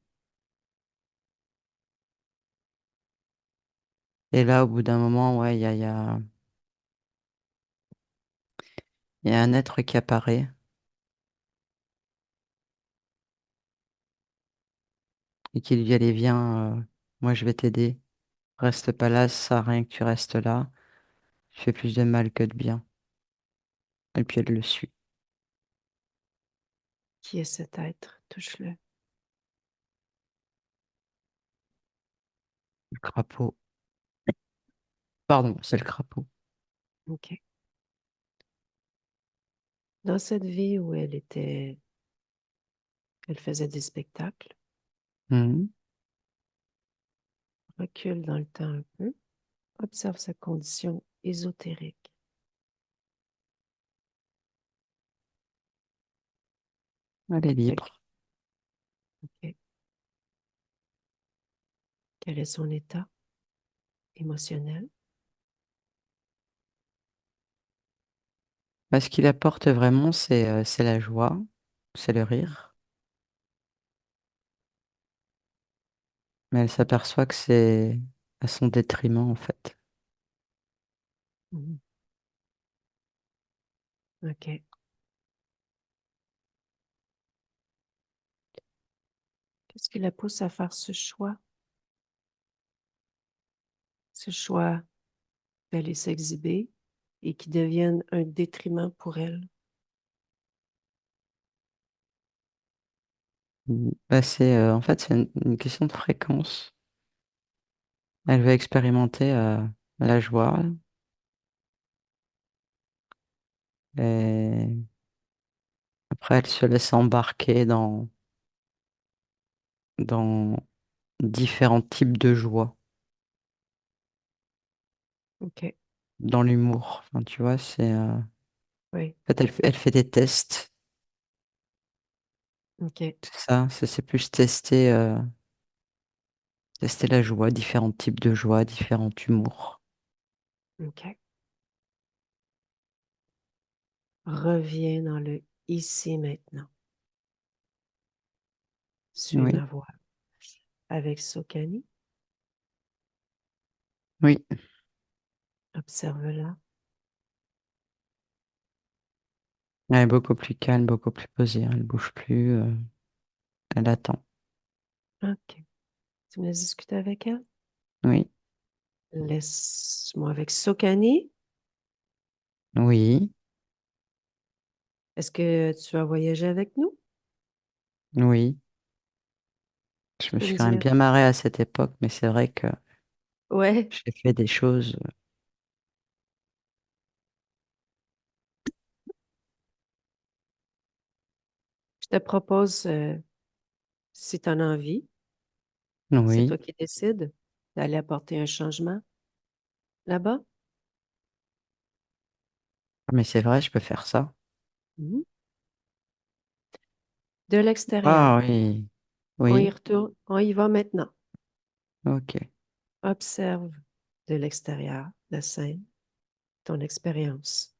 Speaker 3: Et là, au bout d'un moment, ouais, il y a un être qui apparaît et qui lui dit, allez, viens, moi je vais t'aider. Reste pas là, ça sert à rien que tu restes là. Tu fais plus de mal que de bien. Et puis elle le suit.
Speaker 1: Qui est cet être? Touche-le.
Speaker 3: Le crapaud. Pardon, c'est le crapaud.
Speaker 1: OK. Dans cette vie où elle faisait des spectacles,
Speaker 3: Mhm.
Speaker 1: recule dans le temps un peu, observe sa condition ésotérique.
Speaker 3: Elle est
Speaker 1: Quel,
Speaker 3: libre.
Speaker 1: OK. Quel est son état émotionnel?
Speaker 3: Bah, ce qu'il apporte vraiment, c'est la joie, c'est le rire. Mais elle s'aperçoit que c'est à son détriment, en fait.
Speaker 1: Mhm. OK. Qu'est-ce qui la pousse à faire ce choix? Ce choix d'aller s'exhiber et qui devienne un détriment pour elle.
Speaker 3: Bah, en fait, c'est une question de fréquence. Elle veut expérimenter la joie et après, elle se laisse embarquer dans différents types de joie,
Speaker 1: OK.
Speaker 3: dans l'humour. Enfin, tu vois,
Speaker 1: Oui.
Speaker 3: en fait, elle fait des tests.
Speaker 1: OK.
Speaker 3: C'est ça, c'est plus tester la joie, différents types de joie, différents humours.
Speaker 1: OK. Reviens dans le ici maintenant. Suis
Speaker 3: Oui,
Speaker 1: ma voix. Avec Sokani,
Speaker 3: oui.
Speaker 1: observe-la.
Speaker 3: Elle est beaucoup plus calme, beaucoup plus posée. Elle bouge plus, elle attend.
Speaker 1: OK. Tu me laisses discuter avec elle?
Speaker 3: Oui,
Speaker 1: Laisse-moi avec Sokani.
Speaker 3: oui,
Speaker 1: Est-ce que tu vas voyager avec nous?
Speaker 3: oui. Je
Speaker 1: Tu
Speaker 3: me
Speaker 1: peux
Speaker 3: suis
Speaker 1: me
Speaker 3: quand même
Speaker 1: dire?
Speaker 3: bien marrée à cette époque, mais c'est vrai que
Speaker 1: Ouais.
Speaker 3: j'ai fait des choses.
Speaker 1: Je te propose, si tu en as envie, c'est
Speaker 3: Oui,
Speaker 1: toi qui décides d'aller apporter un changement là-bas.
Speaker 3: mais c'est vrai, je peux faire ça.
Speaker 1: Mhm. De l'extérieur.
Speaker 3: Ah oui,
Speaker 1: On y
Speaker 3: oui,
Speaker 1: retourne. On y va maintenant.
Speaker 3: ok.
Speaker 1: Observe de l'extérieur la scène, ton expérience,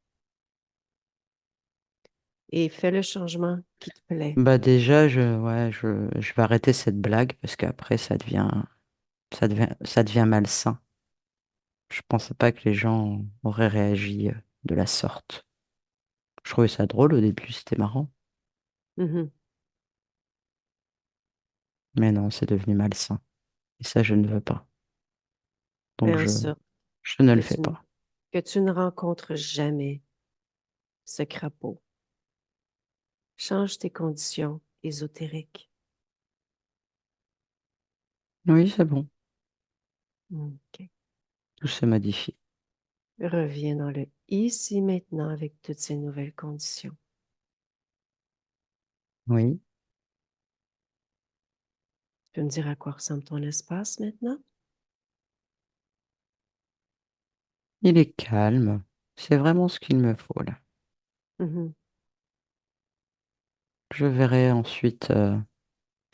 Speaker 1: et fais le changement qui te plaît.
Speaker 3: Bah déjà, ouais, je vais arrêter cette blague parce qu'après, ça devient malsain. Je pensais pas que les gens auraient réagi de la sorte. Je trouvais ça drôle au début, c'était marrant.
Speaker 1: Mhm.
Speaker 3: Mais non, c'est devenu malsain. Et ça, je ne veux pas.
Speaker 1: Fais
Speaker 3: Donc,
Speaker 1: en sorte
Speaker 3: je ne
Speaker 1: que
Speaker 3: le fais pas.
Speaker 1: tu ne rencontres jamais ce crapaud. Change tes conditions ésotériques.
Speaker 3: Oui, c'est bon.
Speaker 1: OK.
Speaker 3: Tout se modifie.
Speaker 1: Reviens dans le ici maintenant avec toutes ces nouvelles conditions.
Speaker 3: Oui.
Speaker 1: Tu peux me dire à quoi ressemble ton espace maintenant?
Speaker 3: Il est calme. C'est vraiment ce qu'il me faut là.
Speaker 1: Mhm.
Speaker 3: Je verrai ensuite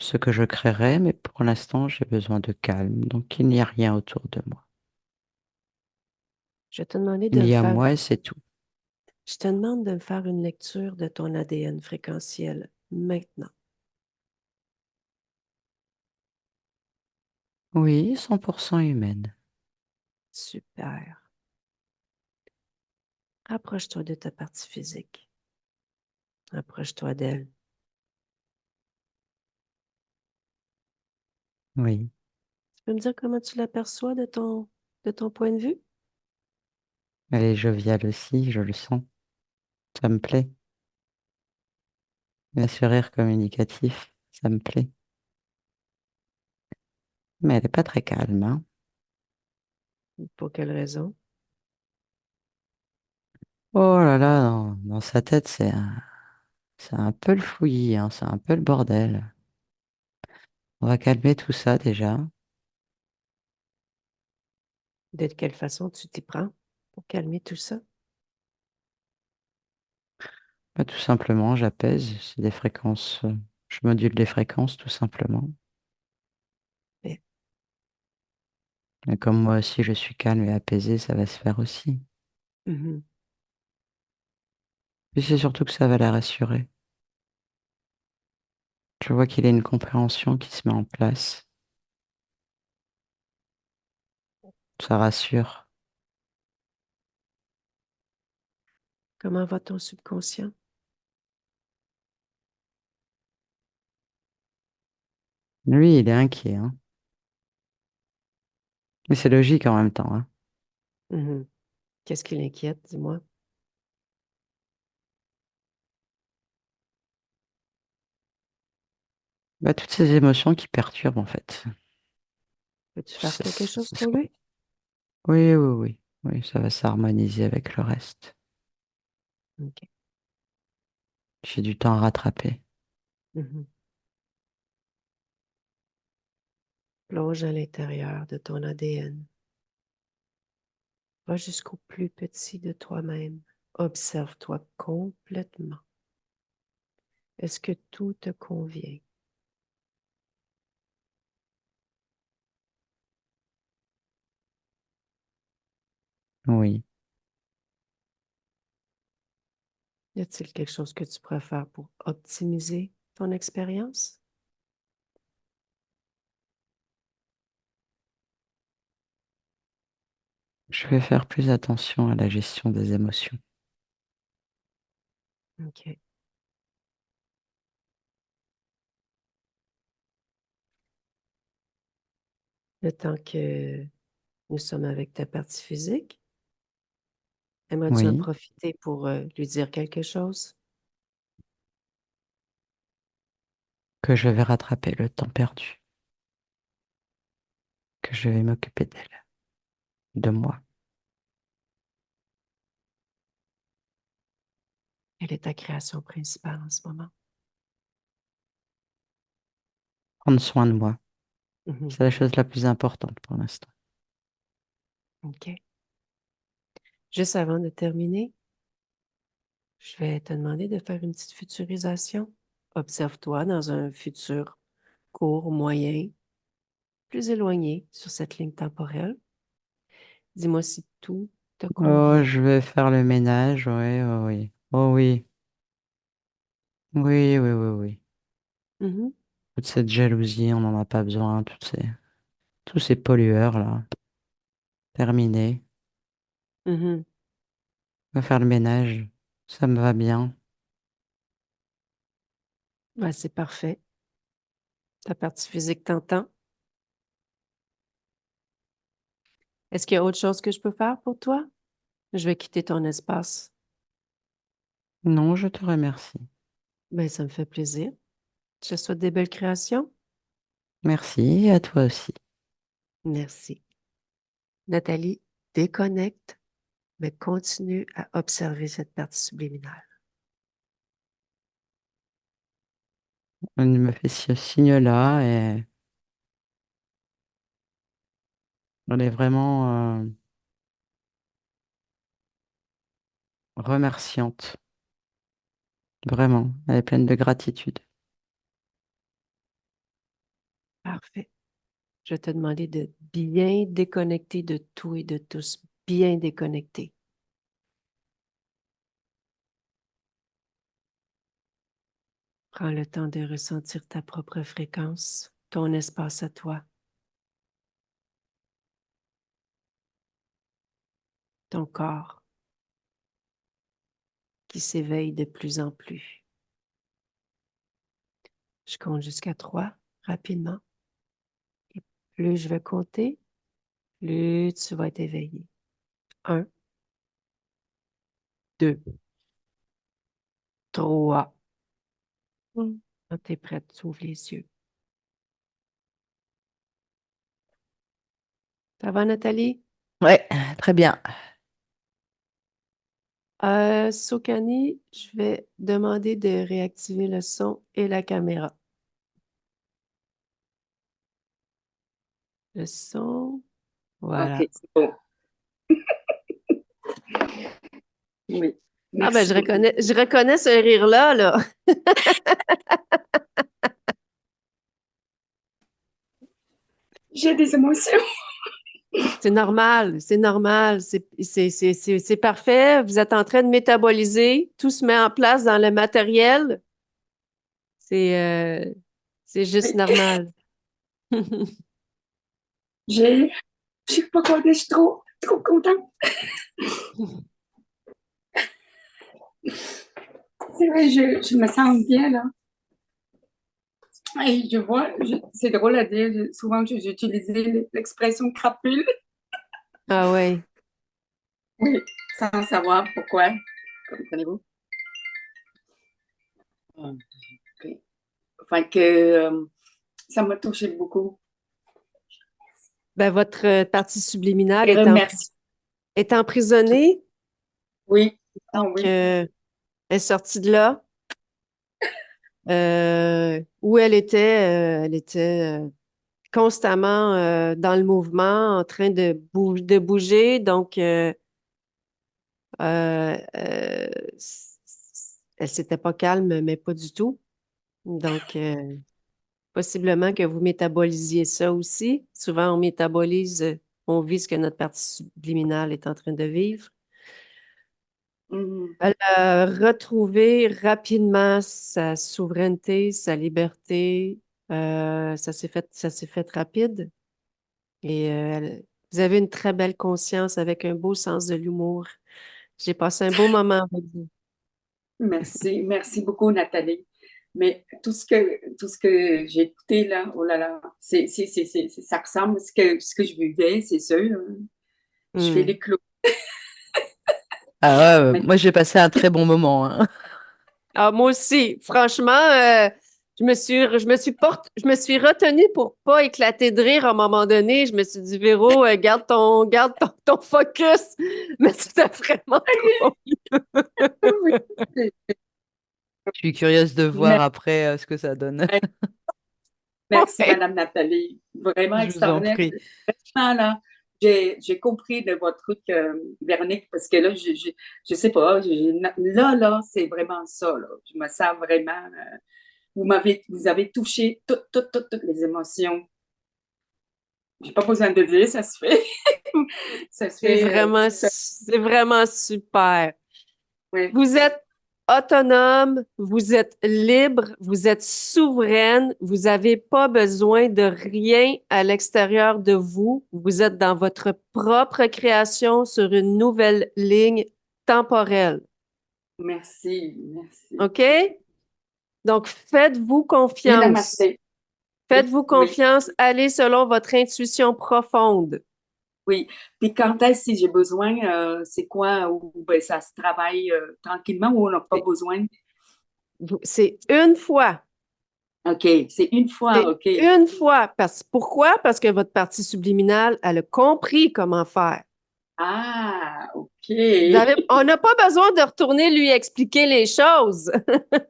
Speaker 3: ce que je créerai, mais pour l'instant, j'ai besoin de calme. Donc, il n'y a rien autour de moi.
Speaker 1: Je vais te demander de
Speaker 3: Il
Speaker 1: me
Speaker 3: y a
Speaker 1: faire,
Speaker 3: moi et c'est tout.
Speaker 1: je te demande de me faire une lecture de ton ADN fréquentiel maintenant.
Speaker 3: Oui, 100% humaine.
Speaker 1: Super. Rapproche-toi de ta partie physique. Rapproche-toi d'elle.
Speaker 3: Oui.
Speaker 1: Tu peux me dire comment tu l'aperçois de ton point de vue?
Speaker 3: Elle est joviale aussi, je le sens. Ça me plaît. Le sourire communicatif, ça me plaît. Mais elle n'est pas très calme, hein.
Speaker 1: Pour quelle raison?
Speaker 3: Oh là là, dans sa tête, c'est un peu le fouillis, hein, c'est un peu le bordel. On va calmer tout ça déjà.
Speaker 1: De quelle façon tu t'y prends pour calmer tout ça?
Speaker 3: Bah, tout simplement, j'apaise. C'est des fréquences. Je module les fréquences, tout simplement.
Speaker 1: Eh,
Speaker 3: Et comme moi aussi, je suis calme et apaisé, ça va se faire aussi.
Speaker 1: mhm.
Speaker 3: Puis c'est surtout que ça va la rassurer. Je vois qu'il y a une compréhension qui se met en place. Ça rassure.
Speaker 1: Comment va ton subconscient?
Speaker 3: Lui, il est inquiet, hein. Mais c'est logique en même temps, hein.
Speaker 1: Mhm. Qu'est-ce qui l'inquiète, dis-moi?
Speaker 3: Bah, toutes ces émotions qui perturbent, en fait.
Speaker 1: Peux-tu faire
Speaker 3: C'est-
Speaker 1: quelque
Speaker 3: c'est-
Speaker 1: chose
Speaker 3: c'est ce
Speaker 1: pour
Speaker 3: qu'on-
Speaker 1: lui?
Speaker 3: Oui, oui, oui. Oui, ça va s'harmoniser avec le reste.
Speaker 1: OK.
Speaker 3: J'ai du temps à rattraper.
Speaker 1: Mhm. Plonge à l'intérieur de ton ADN. Va jusqu'au plus petit de toi-même. Observe-toi complètement. Est-ce que tout te convient?
Speaker 3: Oui.
Speaker 1: Y a-t-il quelque chose que tu préfères pour optimiser ton expérience?
Speaker 3: Je vais faire plus attention à la gestion des émotions.
Speaker 1: OK. Le temps que nous sommes avec ta partie physique, aimerais-tu en
Speaker 3: Oui,
Speaker 1: profiter pour lui dire quelque chose?
Speaker 3: que je vais rattraper le temps perdu, que je vais m'occuper d'elle, de moi.
Speaker 1: Quelle est ta création principale en ce moment?
Speaker 3: Prendre soin de moi.
Speaker 1: Mhm.
Speaker 3: C'est la chose la plus importante pour l'instant.
Speaker 1: OK. Juste avant de terminer, je vais te demander de faire une petite futurisation. Observe-toi dans un futur court, moyen, plus éloigné sur cette ligne temporelle. Dis-moi si tout te
Speaker 3: Oh,
Speaker 1: convient.
Speaker 3: je vais faire le ménage, oui, oh oui. Oh oui, oui, oui, oui, oui.
Speaker 1: Mhm,
Speaker 3: Toute cette jalousie, on n'en a pas besoin, tous ces pollueurs là. Terminé.
Speaker 1: mhm.
Speaker 3: On va faire le ménage. Ça me va bien.
Speaker 1: Ben, c'est parfait. Ta partie physique t'entend. Est-ce qu'il y a autre chose que je peux faire pour toi? Je vais quitter ton espace.
Speaker 3: Non, je te remercie.
Speaker 1: Ben, ça me fait plaisir. Je te souhaite des belles créations.
Speaker 3: Merci et à toi aussi.
Speaker 1: Merci. Nathalie, déconnecte, mais continue à observer cette partie subliminale.
Speaker 3: Elle me fait ce signe-là et elle est vraiment remerciante. Vraiment, elle est pleine de gratitude.
Speaker 1: Parfait. Je vais te demander de bien déconnecter de tout et de tous. Bien déconnecter. Prends le temps de ressentir ta propre fréquence, ton espace à toi, ton corps qui s'éveille de plus en plus. Je compte jusqu'à 3 rapidement. Et plus je vais compter, plus tu vas être éveillé. 1, 2, 3. Quand tu es prête, tu ouvres les yeux. Ça va, Nathalie?
Speaker 3: Ouais, très bien.
Speaker 1: Sokani, je vais demander de réactiver le son et la caméra. Le son,
Speaker 2: OK,
Speaker 1: voilà.
Speaker 2: c'est bon. Oui,
Speaker 1: Ah ben,
Speaker 2: merci beaucoup.
Speaker 1: je reconnais ce rire-là, là.
Speaker 2: J'ai des émotions.
Speaker 1: C'est normal, c'est normal, c'est parfait. Vous êtes en train de métaboliser, tout se met en place dans le matériel. C'est c'est juste
Speaker 2: Oui.
Speaker 1: normal.
Speaker 2: J'ai Je sais pas quoi dire, je suis trop contente. C'est vrai, je me sens bien, là. Et je vois, c'est drôle à dire, souvent j'ai utilisé l'expression crapule.
Speaker 1: Ah ouais.
Speaker 2: Oui, sans savoir pourquoi. Comprenez-vous? Ok. Fait que ça m'a touché beaucoup.
Speaker 1: Ben, votre partie subliminale
Speaker 2: Et remercie.
Speaker 1: est emprisonnée,
Speaker 2: Oui. Ah
Speaker 1: donc
Speaker 2: oui.
Speaker 1: elle est sortie de là. Où elle était constamment dans le mouvement, en train de bouger. Donc, elle s'était pas calme, mais pas du tout. Donc, possiblement que vous métabolisiez ça aussi. Souvent, on métabolise, on vit ce que notre partie subliminale est en train de vivre.
Speaker 2: Mhm.
Speaker 1: Elle a retrouvé rapidement sa souveraineté, sa liberté. Ça s'est fait rapide. Et vous avez une très belle conscience avec un beau sens de l'humour. J'ai passé un beau moment avec vous.
Speaker 2: Merci, merci beaucoup, Nathalie. Mais tout ce que j'ai écouté là, oh là là, ça ressemble à ce que je vivais, c'est sûr. Je fais
Speaker 1: Hmm.
Speaker 2: les clous.
Speaker 3: Ah ouais,
Speaker 2: Mais
Speaker 3: moi j'ai passé un très bon moment, hein.
Speaker 1: Ah, moi aussi, franchement, je me suis retenue pour pas éclater de rire à un moment donné. Je me suis dit, Véro, garde ton focus. Mais c'était vraiment drôle.
Speaker 3: Je suis curieuse de voir après ce que ça donne.
Speaker 2: merci,
Speaker 1: Ouais.
Speaker 2: Madame Nathalie. Vraiment
Speaker 3: Je vous en
Speaker 2: extraordinaire.
Speaker 3: prie.
Speaker 2: Vraiment, là, j'ai compris de votre truc, Véronique, parce que là, je sais pas, là, c'est vraiment ça, là. Je me sens vraiment, vous avez touché toutes les émotions. J'ai pas besoin de dire, ça se fait. Ça se fait tout seul.
Speaker 1: C'est vraiment super.
Speaker 2: Oui.
Speaker 1: Vous êtes autonome, vous êtes libre, vous êtes souveraine, vous n'avez pas besoin de rien à l'extérieur de vous. Vous êtes dans votre propre création sur une nouvelle ligne temporelle.
Speaker 2: Merci, merci.
Speaker 1: OK? Donc, faites-vous
Speaker 2: Et
Speaker 1: confiance.
Speaker 2: namasté. Oui,
Speaker 1: Faites-vous
Speaker 2: oui,
Speaker 1: confiance. Allez selon votre intuition profonde.
Speaker 2: oui. Puis quand est-ce si j'ai besoin, c'est quoi? Ou ben, ça se travaille tranquillement ou on n'a pas
Speaker 1: C'est
Speaker 2: besoin?
Speaker 1: c'est une fois.
Speaker 2: OK, c'est une fois,
Speaker 1: C'est
Speaker 2: OK.
Speaker 1: une fois. Pourquoi? Parce que votre partie subliminale, elle a compris comment faire.
Speaker 2: Ah, OK.
Speaker 1: On n'a pas besoin de retourner lui expliquer les choses.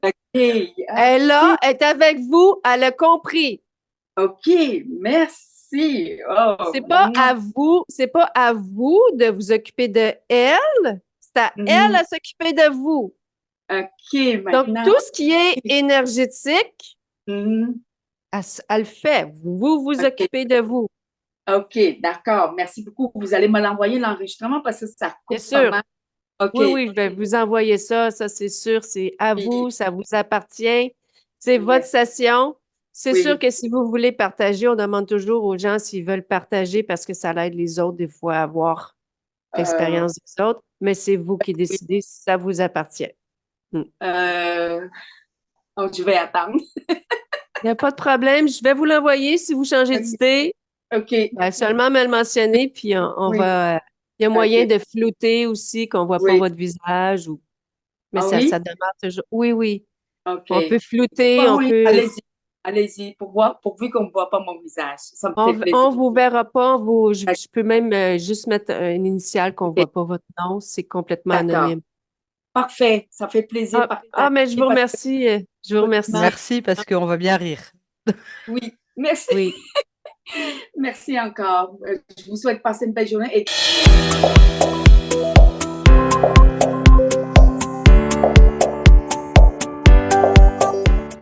Speaker 2: OK,
Speaker 1: Elle
Speaker 2: OK,
Speaker 1: est avec vous, elle a compris.
Speaker 2: OK. Merci. Oh, moi.
Speaker 1: C'est pas à vous de vous occuper de elle, c'est à elle
Speaker 2: Mhm.
Speaker 1: à s'occuper de vous.
Speaker 2: OK,
Speaker 1: Donc,
Speaker 2: maintenant.
Speaker 1: tout ce qui est énergétique,
Speaker 2: Mhm.
Speaker 1: elle le fait. Vous vous
Speaker 2: OK,
Speaker 1: occupez de vous.
Speaker 2: OK, d'accord. Merci beaucoup. Vous allez me l'envoyer l'enregistrement parce que ça
Speaker 1: Bien
Speaker 2: coupe pas
Speaker 1: sûr.
Speaker 2: mal. OK.
Speaker 1: Oui, oui, je vais vous envoyer ça. Ça, c'est sûr. C'est à
Speaker 2: Puis,
Speaker 1: vous. Ça vous appartient. C'est votre
Speaker 2: merci.
Speaker 1: session. C'est sûr
Speaker 2: Oui.
Speaker 1: que si vous voulez partager, on demande toujours aux gens s'ils veulent partager parce que ça aide les autres des fois à avoir
Speaker 2: Euh,
Speaker 1: l'expérience des autres. Mais c'est vous qui
Speaker 2: oui.
Speaker 1: décidez si ça vous appartient. Hmm.
Speaker 2: Euh, oh, je vais attendre.
Speaker 1: Il n'y a pas de problème. Je vais vous l'envoyer. Si vous changez d'idée,
Speaker 2: OK.
Speaker 1: ben, seulement me le mentionner, puis on
Speaker 2: Oui.
Speaker 1: va. Il y a moyen
Speaker 2: OK.
Speaker 1: de flouter aussi, qu'on ne voit pas
Speaker 2: Oui.
Speaker 1: votre visage. Mais
Speaker 2: Ah
Speaker 1: ça
Speaker 2: oui?
Speaker 1: demande toujours. Oui, oui.
Speaker 2: OK.
Speaker 1: On peut flouter,
Speaker 2: Bon,
Speaker 1: on
Speaker 2: oui,
Speaker 1: peut.
Speaker 2: allez-y. Allez-y, pourvu qu'on ne voit pas mon visage. Ça me fait plaisir.
Speaker 1: On vous verra pas. Je peux même juste mettre une initiale qu'on
Speaker 2: OK.
Speaker 1: voit pas votre nom. C'est complètement
Speaker 2: D'accord.
Speaker 1: anonyme.
Speaker 2: Parfait. Ça fait plaisir de
Speaker 1: Mais je
Speaker 2: partager
Speaker 1: vous
Speaker 2: parce que
Speaker 1: remercie. Je vous remercie.
Speaker 3: Merci parce qu'on va bien rire.
Speaker 2: oui, merci.
Speaker 1: Oui.
Speaker 2: Merci encore. Je vous souhaite de passer une belle journée et